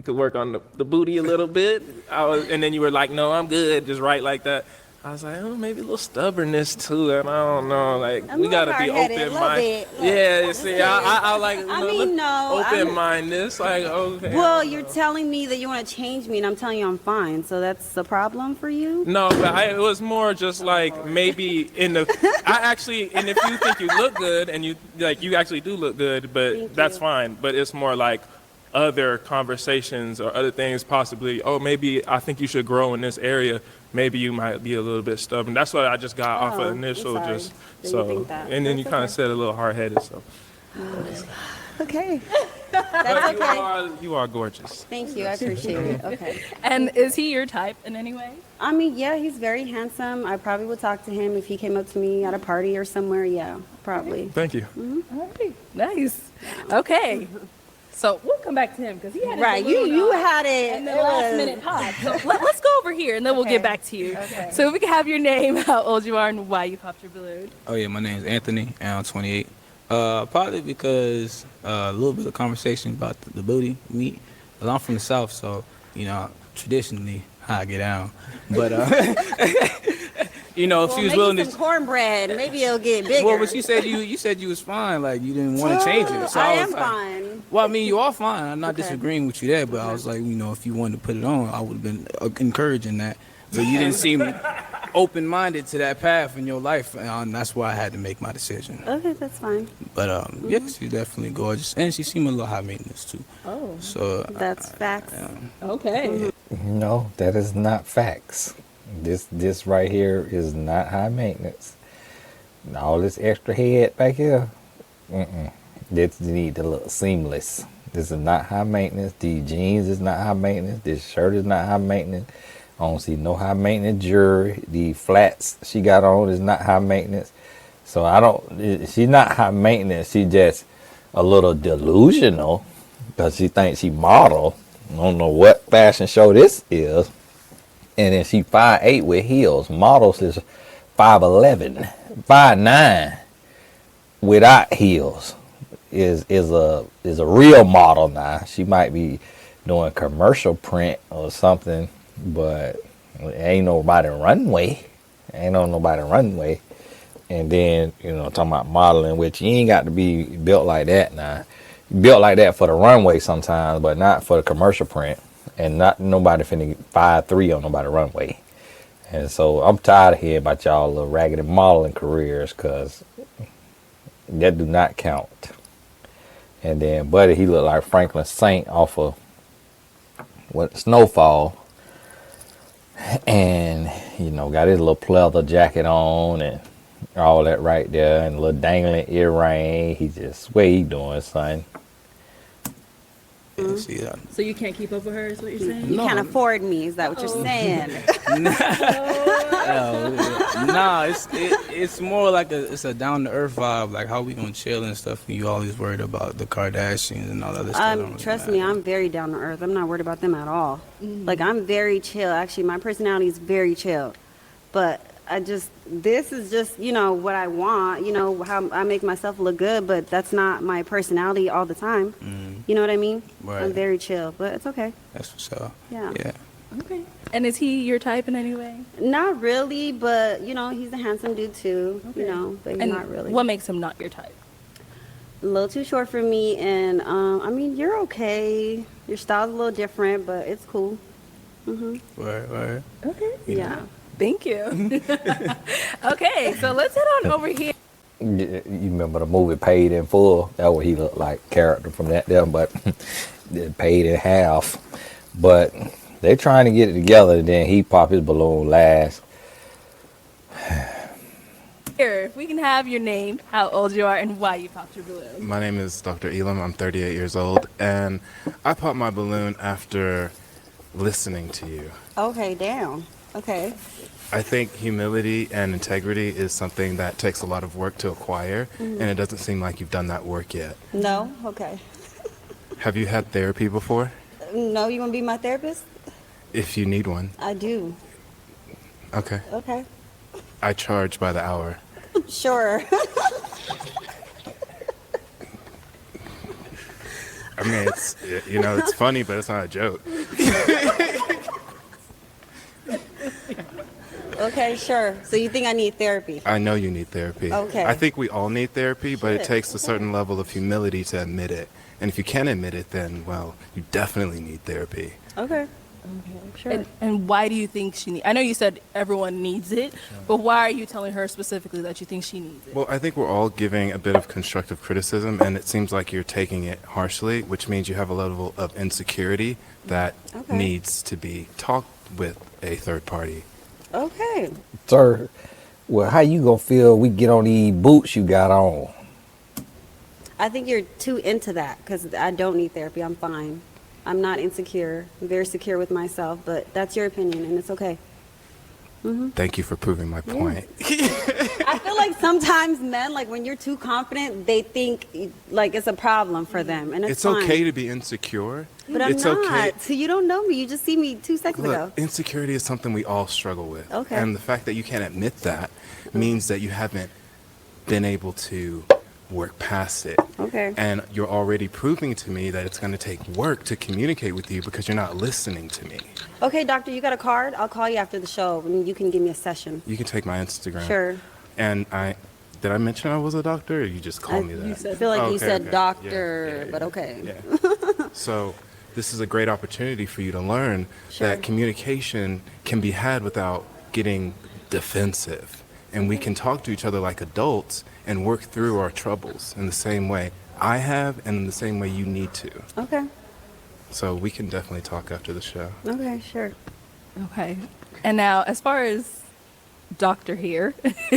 could work on the booty a little bit, and then you were like, no, I'm good, just right like that. I was like, oh, maybe a little stubbornness too, and I don't know, like I'm we a gotta little be hard-headed, open-minded. little bit. Yeah, you see, I like no, open-mindedness, like okay. Well, you're telling me that you want to change me, and I'm telling you I'm fine. So that's a problem for you? No, but it was more just like maybe and if you think you look good and you actually do look good, but that's fine. But it's more like other conversations or other things possibly. Oh, maybe I think you should grow in this area. Maybe you might be a little bit stubborn. That's what I just got off of initial, I'm sorry just that you so. think that. And then you That's kind of okay. said a little hard-headed, so. Okay. But That's okay. you are gorgeous. Thank you. I appreciate it. Okay. And is he your type in any way? I mean, yeah, he's very handsome. I probably would talk to him if he came up to me at a party or somewhere. Yeah, probably. Thank you. All right, nice. Okay. So we'll come back to him because he had his Right, balloon you on, had it. and then It last was- minute pop. So let's go over here and then we'll get back to you. Okay. So if we can have your name, how old you are, and why you popped your balloon. Oh yeah, my name's Anthony, and I'm 28. Probably because a little bit of conversation about the booty meat. 'Cause I'm from the South, so traditionally how I get down. But if she was willing some to. cornbread, maybe it'll get bigger. Well, but you said you was fine. Like you didn't want to change it. So I was am like, fine. Well, I mean, you are fine. I'm not Okay. disagreeing with you there, but I was like, if you wanted to put it on, I would have been encouraging that. But you didn't seem open-minded to that path in your life, and that's why I had to make my decision. Okay, that's fine. But yeah, she's definitely gorgeous, and she seemed a little high maintenance too. Oh, so that's facts. Okay. No, that is not facts. This right here is not high maintenance. All this extra head back here, this need to look seamless. This is not high maintenance. These jeans is not high maintenance. This shirt is not high maintenance. I don't see no high maintenance jewelry. The flats she got on is not high maintenance. So she's not high maintenance. She just a little delusional because she thinks she model. I don't know what fashion show this is. And then she 5'8" with heels. Models is 5'11", 5'9" without heels. Is a real model now. She might be doing commercial print or something, but ain't nobody runway. Ain't no nobody runway. And then talking about modeling, which you ain't got to be built like that now. Built like that for the runway sometimes, but not for the commercial print. And not nobody finna 5'3" on nobody runway. And so I'm tired of hearing about y'all little raggedy modeling careers, cause that do not count. And then Buddy, he looked like Franklin Saint off of Snowfall. And got his little pleather jacket on and all that right there, and a little dangling earring. He just, what he doing, son? So you can't keep up with her, is what you're saying? You can't afford me. Is that what you're saying? Nah, it's more like it's a down to earth vibe. Like how we gonna chill and stuff. When you always worried about the Kardashians and all that other stuff. Trust me, I'm very down to earth. I'm not worried about them at all. Like I'm very chill. Actually, my personality is very chill. But this is just what I want. How I make myself look good. But that's not my personality all the time. You know what I mean? Right. I'm very chill, but it's okay. That's for sure. Yeah. Okay. And is he your type in any way? Not really, but he's a handsome dude too. Okay. But he's And not really. what makes him not your type? A little too short for me, and I mean you're okay. Your style's a little different, but it's cool. Right. Okay. Yeah. Thank you. Okay, so let's head on over here. You remember the movie Paid in Full? That's what he looked like, character from that there, but paid in half. But they trying to get it together, and then he pop his balloon last. Here, if we can have your name, how old you are, and why you popped your balloon. My name is Dr. Elam. I'm 38 years old, and I popped my balloon after listening to you. Okay, damn. Okay. I think humility and integrity is something that takes a lot of work to acquire, and it doesn't seem like you've done that work yet. No? Okay. Have you had therapy before? No, you want to be my therapist? If you need one. I do. Okay. Okay. I charge by the hour. Sure. I mean, it's funny, but it's not a joke. Okay, sure. So you think I need therapy? I know you need therapy. Okay. I think we all need therapy, but it Shit. takes a certain level of humility to admit it. And if you can't admit it, then, well, you definitely need therapy. Okay. Sure. And why do you think she needs? I know you said everyone needs it, but why are you telling her specifically that you think she needs it? Well, I think we're all giving a bit of constructive criticism, and it seems like you're taking it harshly, which means you have a level of insecurity that needs to be talked with a third party. Okay. Sir, well, how you gonna feel we get on these boots you got on? I think you're too into that because I don't need therapy. I'm fine. I'm not insecure. I'm very secure with myself, but that's your opinion, and it's okay. Thank you for proving my point. I feel like sometimes men, like when you're too confident, they think like it's a problem for them, and It's fine. okay to be insecure. But I'm it's not. okay. So you don't know me. You just see me 2 seconds ago. Look, insecurity is something we all struggle with. Okay. And the fact that you can't admit that means that you haven't been able to work past it. Okay. And you're already proving to me that it's going to take work to communicate with you because you're not listening to me. Okay, doctor, you got a card? I'll call you after the show and you can give me a session. You can take my Instagram. Sure. And did I mention I was a doctor, or you just called me that? I feel like you said okay. doctor, Yeah, but okay. Yeah. So this is a great opportunity for you to learn that communication can be had without getting defensive. And we can talk to each other like adults and work through our troubles in the same way I have and in the same way you need to. Okay. So we can definitely talk after the show. Okay, sure. Okay. And now, as far as Doctor here,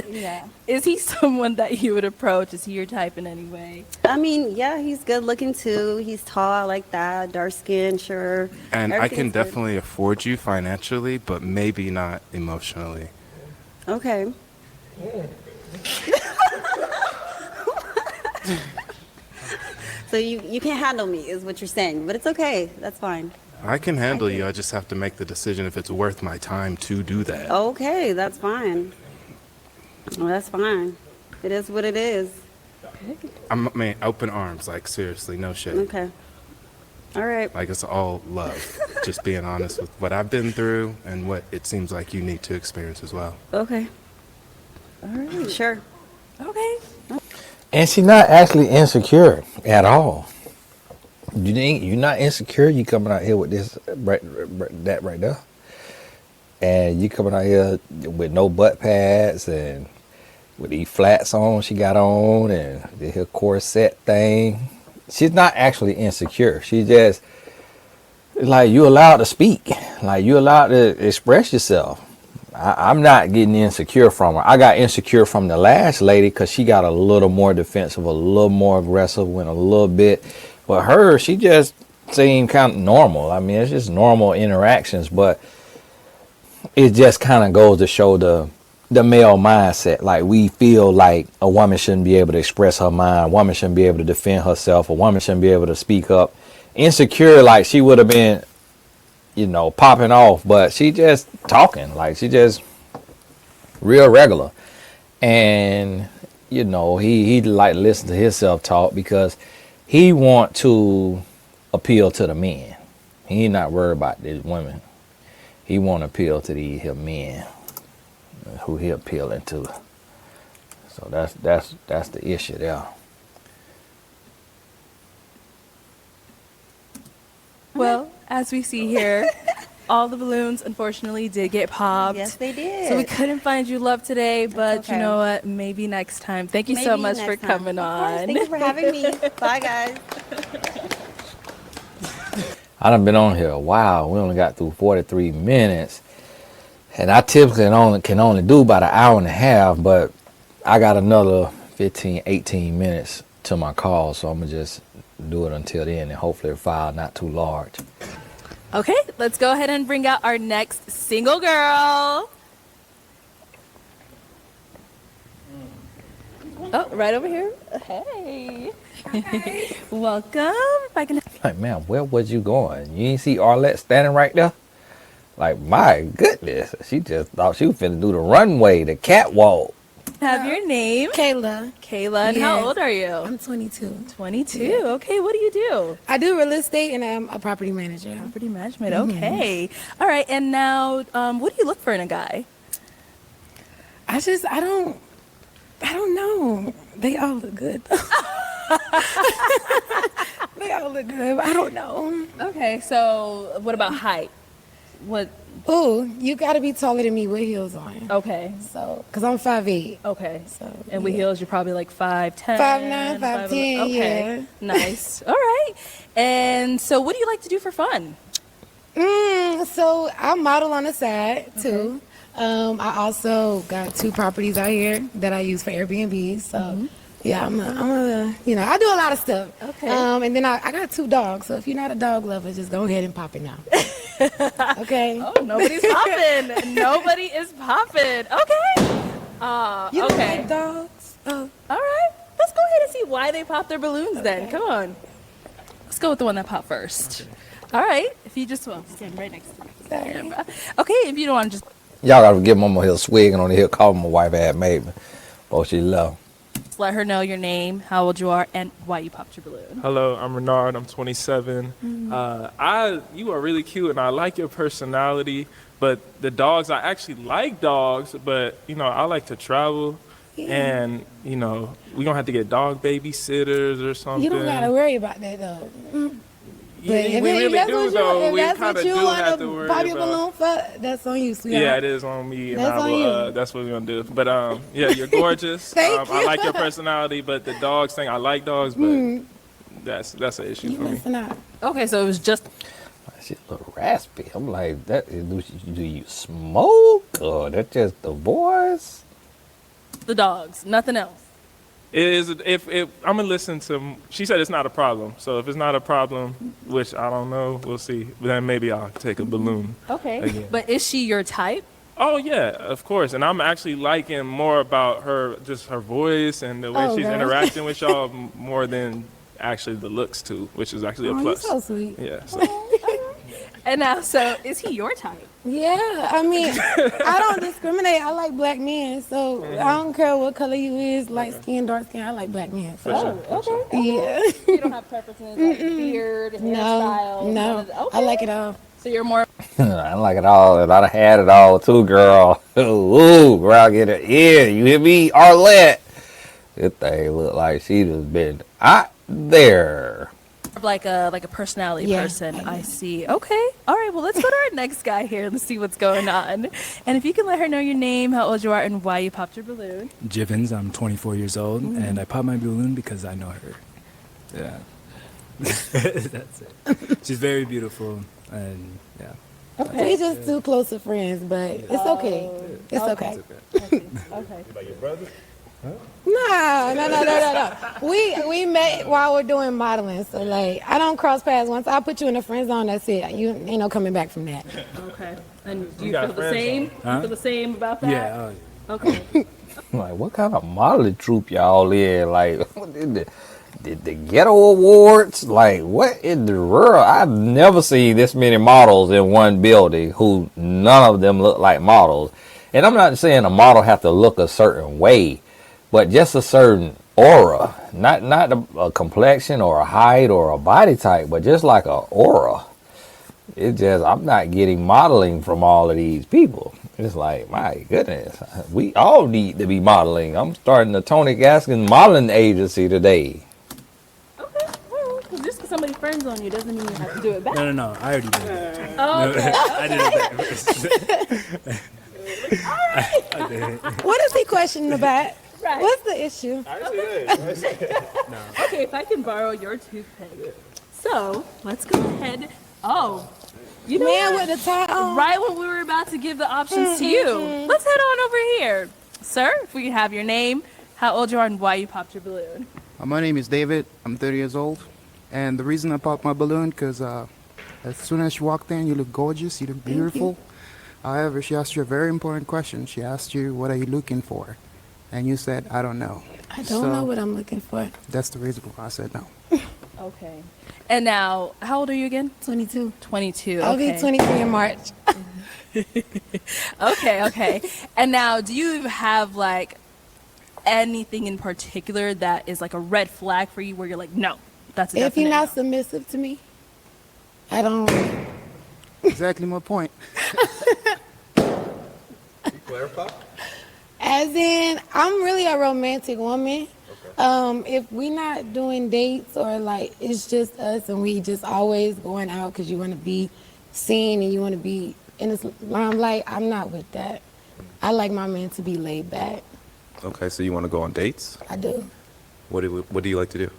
Yeah. is he someone that you would approach? Is he your type in any way? I mean, yeah, he's good looking too. He's tall, I like that. Dark skin, sure. And I can Everything's good. definitely afford you financially, but maybe not emotionally. Okay. So you can't handle me is what you're saying, but it's okay. That's fine. I can handle you. I just have to make the decision if it's worth my time to do that. Okay, that's fine. Well, that's fine. It is what it is. I mean, open arms, like seriously, no shit. Okay. All right. Like it's all love. Just being honest with what I've been through and what it seems like you need to experience as well. Okay. All right. Sure. Okay. And she's not actually insecure at all. You're not insecure. You coming out here with this that right there, and you coming out here with no butt pads and with these flats on she got on and the her corset thing. She's not actually insecure. She just like you allowed to speak, like you allowed to express yourself. I'm not getting insecure from her. I got insecure from the last lady because she got a little more defensive, a little more aggressive, went a little bit. But her, she just seemed kind of normal. I mean, it's just normal interactions, but it just kind of goes to show the male mindset. Like we feel like a woman shouldn't be able to express her mind. A woman shouldn't be able to defend herself. A woman shouldn't be able to speak up. Insecure, like she would have been, popping off, but she just talking. Like she just real regular. And, he like listen to himself talk because he want to appeal to the men. He not worried about these women. He want to appeal to these here men who he appealing to. So that's the issue there. Well, as we see here, all the balloons unfortunately did get popped. Yes, they did. So we couldn't find you love today, but okay. you know what? Maybe next time. Thank you so Maybe much for next time. coming Of course. on. Thank you for having me. Bye, guys. I done been on here a while. We only got through 43 minutes. And I typically can only do about an hour and a half, but I got another 15, 18 minutes to my call, so I'm going to just do it until then, and hopefully the file not too large. Okay, let's go ahead and bring out our next single girl. Oh, right over here. Hey. Welcome. If I can. Like, man, where was you going? You ain't see Arlette standing right there? Like, my goodness. She just thought she was finna do the runway, the catwalk. Have your name. Kayla. Kayla, and how old are you? I'm 22. 22. Yeah. Okay, what do you do? I do real estate and I'm a property manager. Property management. Okay. All right. And now, what do you look for in a guy? I don't know. They all look good. They all look good. I don't know. Okay. So, what about height? What? Oh, you got to be taller than me with heels on. Okay. So, because I'm 5'8". Okay. So, and with heels, you're probably like 5'10". 5'9", 5'10", Okay. yeah. Nice. All right. And so, what do you like to do for fun? So I model on the side too. I also got 2 properties out here that I use for Airbnb. So yeah, I'm a I do a lot of stuff. Okay. And then I got 2 dogs. So if you're not a dog lover, just go ahead and pop it now. Okay. Oh, nobody's popping. Nobody is popping. Okay. You don't okay. like dogs? Oh. All right. Let's go ahead and see why they pop their balloons then. Come on. Let's go with the one that popped first. All right. If you just stand right next to me. Sorry. Okay. If you don't want to just. Y'all gotta give Mama Hill swigging on the hill, call my wife had made me. Oh, she love. Just let her know your name, how old you are, and why you popped your balloon. Hello, I'm Renard. I'm 27. You are really cute, and I like your personality. But the dogs, I actually like dogs, but I like to travel, and we're gonna have to get dog babysitters or something. You don't gotta worry about that though. Yeah, we really do though. We kind of do have to worry pop your balloon about. for, that's on you, sweetheart. Yeah, it is on me, and That's I on will. you. That's what we're gonna do. But yeah, you're gorgeous. Thank I you. like your personality, but the dogs thing, I like dogs, but that's an issue for me. Missing out. Okay, so it was just She's a little raspy. I'm like, do you smoke or that's just the voice? the dogs, nothing else. It is if I'm gonna listen to. She said it's not a problem. So if it's not a problem, which I don't know, we'll see. But then maybe I'll take a balloon. Okay. Again. But is she your type? Oh yeah, of course. And I'm actually liking more about her, just her voice and the way she's Okay. interacting with y'all more than actually the looks too, which is actually a Oh, plus. you're so sweet. Yeah. So. And now, so is he your type? Yeah, I mean, I don't discriminate. I like black men, so I don't care what color you is, light skin, dark skin. I like black men. So. Okay. Yeah. You don't have preferences like beard, hairstyle? No, none of that? I like it all. So you're more. I like it all, and I done had it all too, girl. Ooh, girl, get it. Yeah, you hear me, Arlette? This thing look like she just been out there. Like a personality person. I see. Okay. All right. Well, let's go to our next guy here and see what's going on. And if you can let her know your name, how old you are, and why you popped your balloon. Jivens, I'm 24 years old, and I popped my balloon because I know her. Yeah. That's it. She's very beautiful, and yeah. We just too close of friends, but it's okay. It's okay. Okay. Like your brother? No. We met while we're doing modeling, so like I don't cross paths. Once I put you in a friend zone, that's it. You ain't no coming back from that. Okay. And do You you got feel the friends same? Huh? You feel the same about that? Yeah. Okay. Like, what kind of modeling troupe y'all in? Like, what did the ghetto awards? Like, what in the world? I've never seen this many models in one building who none of them look like models. And I'm not saying a model have to look a certain way, but just a certain aura. Not a complexion or a height or a body type, but just like a aura. It's just, I'm not getting modeling from all of these people. It's like, my goodness, we all need to be modeling. I'm starting the Tony Gaskins modeling agency today. Okay. Well, just because somebody friends on you doesn't mean you have to do it back. No. I already did it. Oh, okay. I did it back. I did it. What is he questioning about? Right. What's the issue? Okay, if I can borrow your toothpick. So, let's go ahead. Oh, you know Man what? with the tie on. Right when we were about to give the options to you, let's head on over here. Sir, if we can have your name, how old you are, and why you popped your balloon. My name is David. I'm 30 years old. And the reason I popped my balloon, because as soon as you walked in, you look gorgeous, you look beautiful. However, she asked you a very important question. She asked you, what are you looking for? And you said, I don't know. I don't know what I'm looking for. That's the reason why I said no. Okay. And now, how old are you again? 22. 22. I'll okay. be 23 in March. Okay. And now, do you have like anything in particular that is like a red flag for you where you're like, no, that's a If definite you're not no? submissive to me, I don't. Exactly my point. Clarify? As in, I'm really a romantic woman. If we not doing dates or like it's just us and we just always going out because you want to be seen and you want to be in this limelight, I'm not with that. I like my man to be laid back. Okay, so you want to go on dates? I do. What do you like to do?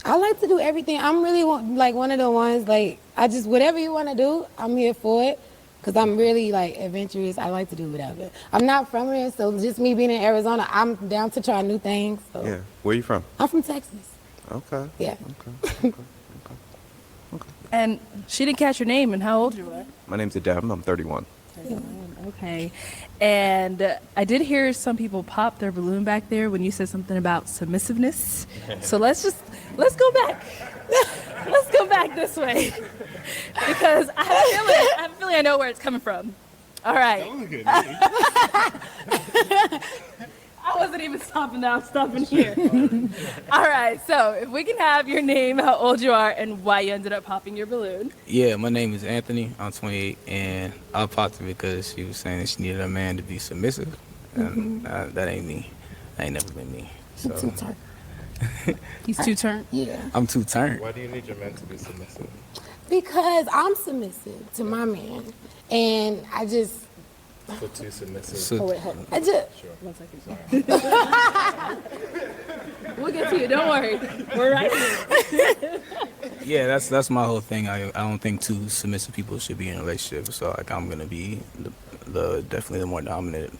I like to do everything. I'm really like one of the ones like I just whatever you want to do, I'm here for it. Cause I'm really like adventurous. I like to do whatever. I'm not from here, so just me being in Arizona, I'm down to try new things. So. Yeah. Where are you from? I'm from Texas. Okay. Yeah. Okay. And she didn't catch your name and how old you are. My name's Adem. I'm 31. Okay. And I did hear some people pop their balloon back there when you said something about submissiveness. So let's go back. Let's go back this way. Because I have a feeling I know where it's coming from. All right. I wasn't even stopping now. I'm stopping here. All right. So if we can have your name, how old you are, and why you ended up popping your balloon. Yeah, my name is Anthony. I'm 28, and I popped it because she was saying that she needed a man to be submissive, and that ain't me. That ain't never been me. So. Too turned. He's too turned? Yeah. I'm too turned. Why do you need your man to be submissive? Because I'm submissive to my man. And I just... So too submissive. So, Wait, hold on. I just... 1 second. We'll get to you. Don't worry. We're right here. yeah, that's my whole thing. I don't think two submissive people should be in a relationship. So like I'm gonna be the definitely the more dominant,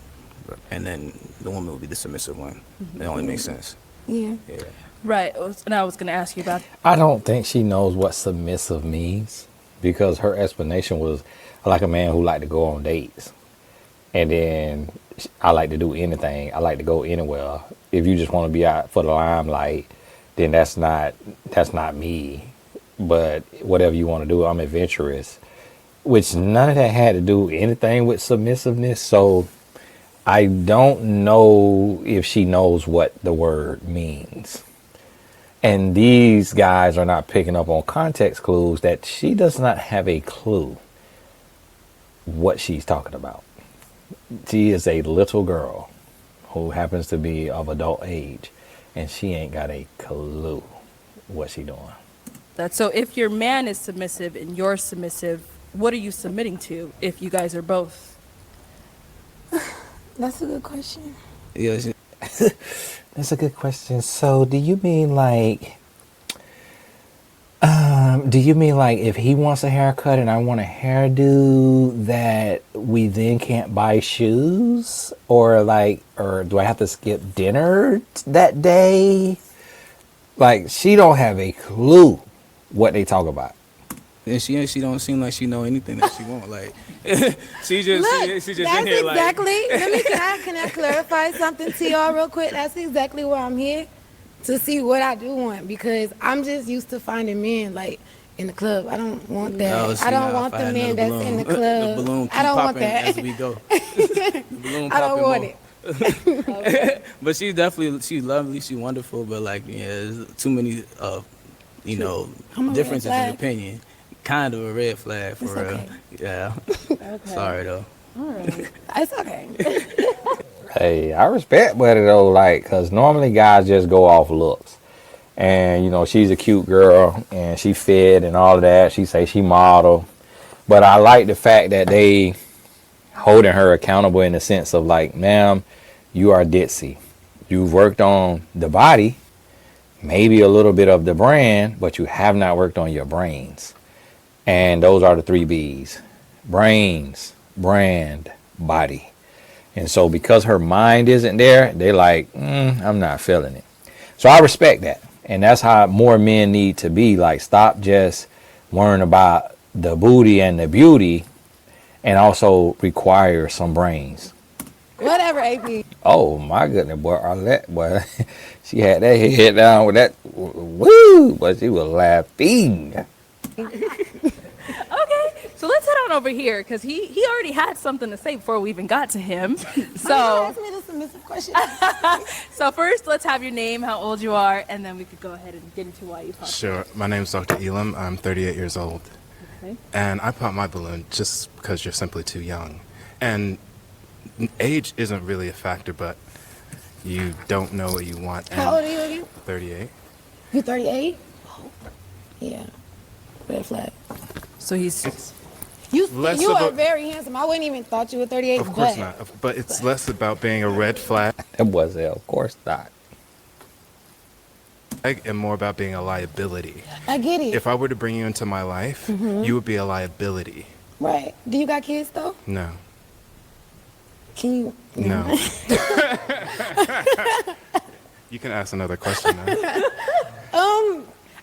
and then the woman will be the submissive one. It only makes sense. Yeah. Yeah. Right. And I was going to ask you about. I don't think she knows what submissive means because her explanation was I like a man who like to go on dates. And then I like to do anything. I like to go anywhere. If you just want to be out for the limelight, then that's not me. But whatever you want to do, I'm adventurous. Which none of that had to do anything with submissiveness. So I don't know if she knows what the word means. And these guys are not picking up on context clues that she does not have a clue what she's talking about. She is a little girl who happens to be of adult age, and she ain't got a clue what she doing. So if your man is submissive and you're submissive, what are you submitting to if you guys are both? That's a good question. Yeah. That's a good question. So do you mean like if he wants a haircut and I want a hairdo that we then can't buy shoes or do I have to skip dinner that day? Like she don't have a clue what they talk about. And she don't seem like she know anything that she want. Like she just Look, she just that's in here exactly. like. Can I clarify something to y'all real quick? That's exactly why I'm here, to see what I do want, because I'm just used to finding men like in the club. I don't want that. See, I don't now, want if I the had man another that's in the balloon, club. the balloon keep I don't want popping that. as we go. The balloon I don't popping want more. it. But she's lovely, she's wonderful, but like there's too many I'm a differences red in flag. opinion. Kind of a red flag for It's real. okay. Yeah. Okay. Sorry though. All right. It's okay. Hey, I respect Buddy though, like, cause normally guys just go off looks. And she's a cute girl and she fit and all of that. She say she model. But I like the fact that they holding her accountable in the sense of like, ma'am, you are ditzy. You've worked on the body, maybe a little bit of the brand, but you have not worked on your brains. And those are the 3 B's: brains, brand, body. And so because her mind isn't there, they're like, I'm not feeling it. So I respect that. And that's how more men need to be. Like, stop just worrying about the booty and the beauty and also require some brains. Whatever, AP. Oh my goodness, boy, Arlette, boy, she had that head down with that, woo, but she was laughing. Okay, so let's head on over here because he already had something to say before we even got to him. So Ask me the submissive question. so first, let's have your name, how old you are, and then we could go ahead and get into why you popped. Sure. My name's Dr. Elam. I'm 38 years old. Okay. And I popped my balloon just because you're simply too young. And age isn't really a factor, but you don't know what you want. How old are you again? 38. You 38? Yeah. Red flag. So he's You Less are about- very handsome. I wouldn't even thought you were 38. Of course but not. But it's less about being a red flag That was it, of course not. and more about being a liability. I get it. If I were to bring you into my life, Mhm. you would be a liability. Right. Do you got kids though? No. Can you? No. You can ask another question now.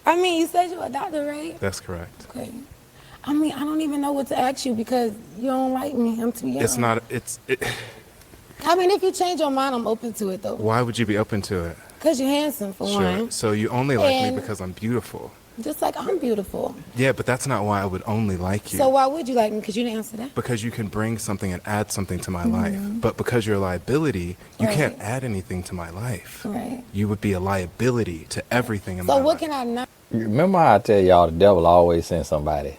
I mean, you said you're a doctor, right? That's correct. Okay. I mean, I don't even know what to ask you because you don't like me. I'm too young. It's not. I mean, if you change your mind, I'm open to it though. Why would you be open to it? Cause you're handsome for Sure. one. So you only like And- me because I'm beautiful. Just like I'm beautiful. Yeah, but that's not why I would only like you. So why would you like me? Because you didn't answer that. Because you can bring something and add something to my Mhm. life. But because you're a liability, you Right. can't add anything to my life. Right. You would be a liability to everything in my So life. what can I not? Remember how I tell y'all the devil always sends somebody.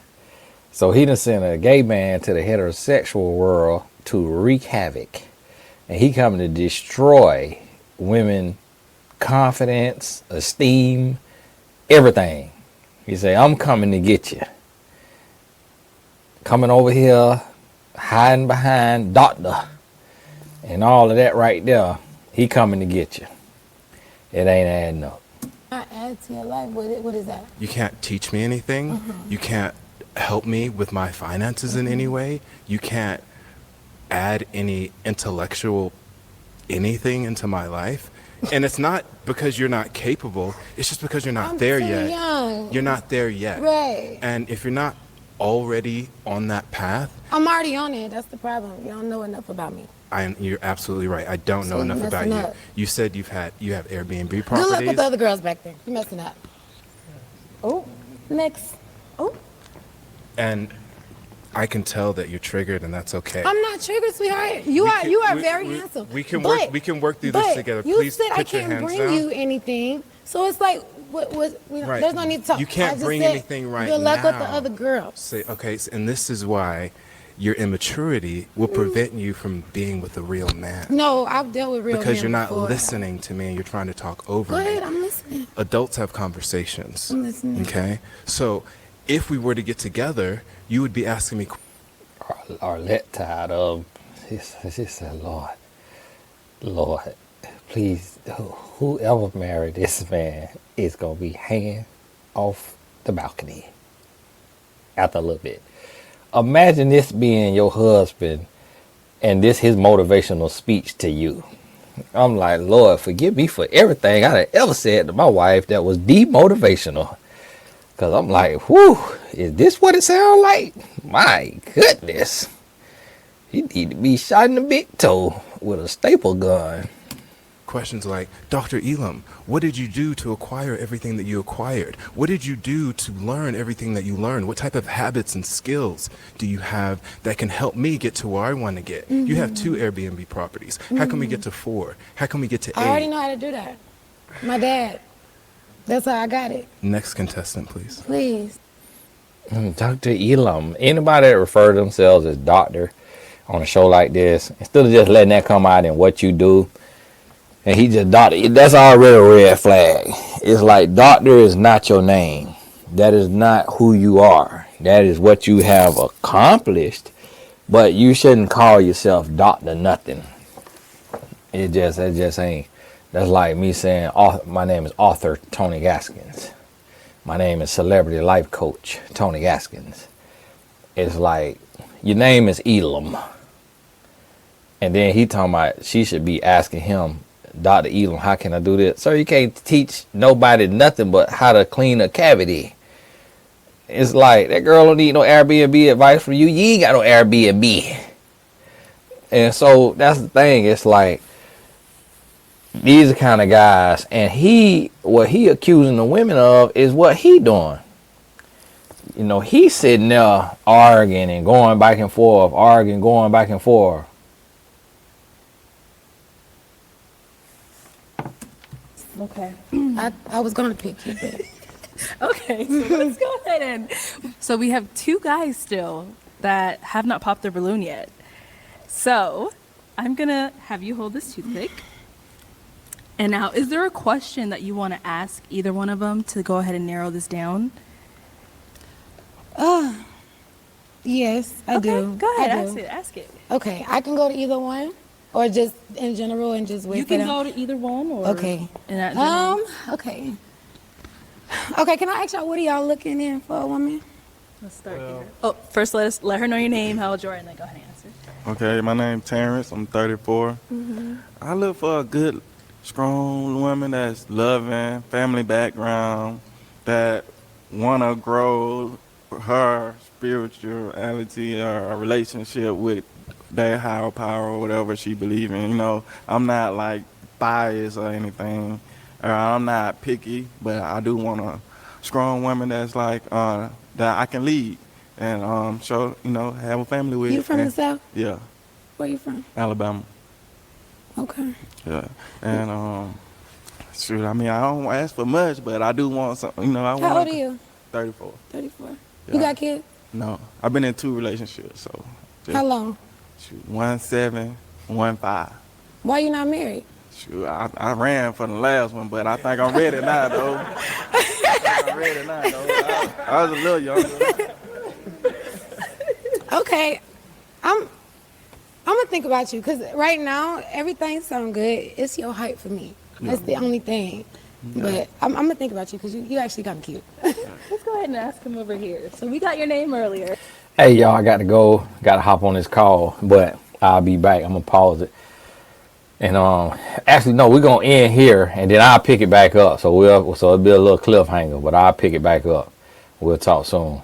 So he done sent a gay man to the heterosexual world to wreak havoc. And he coming to destroy women confidence, esteem, everything. He say, I'm coming to get you. Coming over here, hiding behind doctor and all of that right there. He coming to get you. It ain't adding up. Not add to your life. What is that? You can't teach me anything. You can't help me with my finances in any way. You can't add any intellectual anything into my life. And it's not because you're not capable. It's just because you're not I'm there too yet. young. You're not there yet. Right. And if you're not already on that path, I'm already on it. That's the problem. You don't know enough about me. you're absolutely right. I don't know So enough you're about messing you. up. You said you have Airbnb Good properties. luck with the other girls back there. You're messing up. Oh, next. Oh, And I can tell that you're triggered, and that's okay. I'm not triggered, sweetheart. You are very handsome. We can But- work through this but together. You Please said I put your can't hands bring down. you anything, so it's like, Right. there's no need to talk. You I can't just bring said, anything right good luck with the now. other girls. Say, okay, and this is why your immaturity will prevent you from being with a real man. No, I've dealt with real Because men you're not before. listening to me and you're trying to talk over Go me. ahead, I'm listening. Adults have conversations. I'm listening. Okay? So if we were to get together, you would be asking me Arlette tired of. She said, Lord, please, whoever married this man is going to be hanging off the balcony after a little bit. Imagine this being your husband and this his motivational speech to you. I'm like, Lord, forgive me for everything I had ever said to my wife that was demotivational. Because I'm like, whew, is this what it sounds like? My goodness. He need to be shot in the big toe with a staple gun. questions like, Dr. Elam, what did you do to acquire everything that you acquired? What did you do to learn everything that you learned? What type of habits and skills do you have that can help me get to where I want to get? You have 2 Airbnb properties. How can we get to 4? How can we get to 8? I already know how to do that. My dad. That's how I got it. Next contestant, please. Please. Dr. Elam. Anybody that refer to themselves as doctor on a show like this, instead of just letting that come out in what you do, and he just doctor, that's already a red flag. It's like doctor is not your name. That is not who you are. That is what you have accomplished, but you shouldn't call yourself doctor nothing. It just ain't. That's like me saying, my name is author Tony Gaskins. My name is celebrity life coach Tony Gaskins. It's like, your name is Elam. And then he talking about she should be asking him, Dr. Elam, how can I do this? Sir, you can't teach nobody nothing but how to clean a cavity. It's like, that girl don't need no Airbnb advice from you. You ain't got no Airbnb. And so that's the thing. It's like, these are kind of guys, and what he accusing the women of is what he doing. You know, he's sitting there arguing and going back and forth, going back and forth. Okay. I was going to pick you, but. Okay, so let's go ahead and. So we have 2 guys still that have not popped their balloon yet. So I'm going to have you hold this toothpick. And now, is there a question that you want to ask either one of them to go ahead and narrow this down? Yes, I do. Go ahead, I do. ask it. Okay, I can go to either one, or just in general and just wait You for can them? go to either one, or Okay. in that general. Okay. Okay, can I ask y'all, what are y'all looking in for a woman? Let's start here. Oh, first let her know your name, how old you are, and then go ahead and answer. Okay, my name's Terrence. I'm 34. I look for a good, strong woman that's loving, family background, that want to grow her spirituality or a relationship with that higher power or whatever she believes in. You know, I'm not like biased or anything. I'm not picky, but I do want a strong woman that's like that I can lead and show, have a family with. You from the South? Yeah. Where you from? Alabama. Okay. Yeah. And shoot, I mean, I don't ask for much, but I do want something. I want. How old are you? 34. 34. Yeah. You got kids? No, I've been in 2 relationships, so. How long? Shoot, 1 7, 1 5. Why you not married? Shoot, I ran for the last one, but I think I'm ready now, though. I was a little younger. Okay, I'm gonna think about you because right now everything sounds good. It's your height for me. That's the only thing. Yeah. But I'm gonna think about you because you actually kind of cute. Let's go ahead and ask him over here. So we got your name earlier. Hey, y'all, I got to go. Got to hop on this call, but I'll be back. I'm going to pause it. And actually, no, we're going to end here, and then I'll pick it back up. So it'll be a little cliffhanger, but I'll pick it back up. We'll talk soon.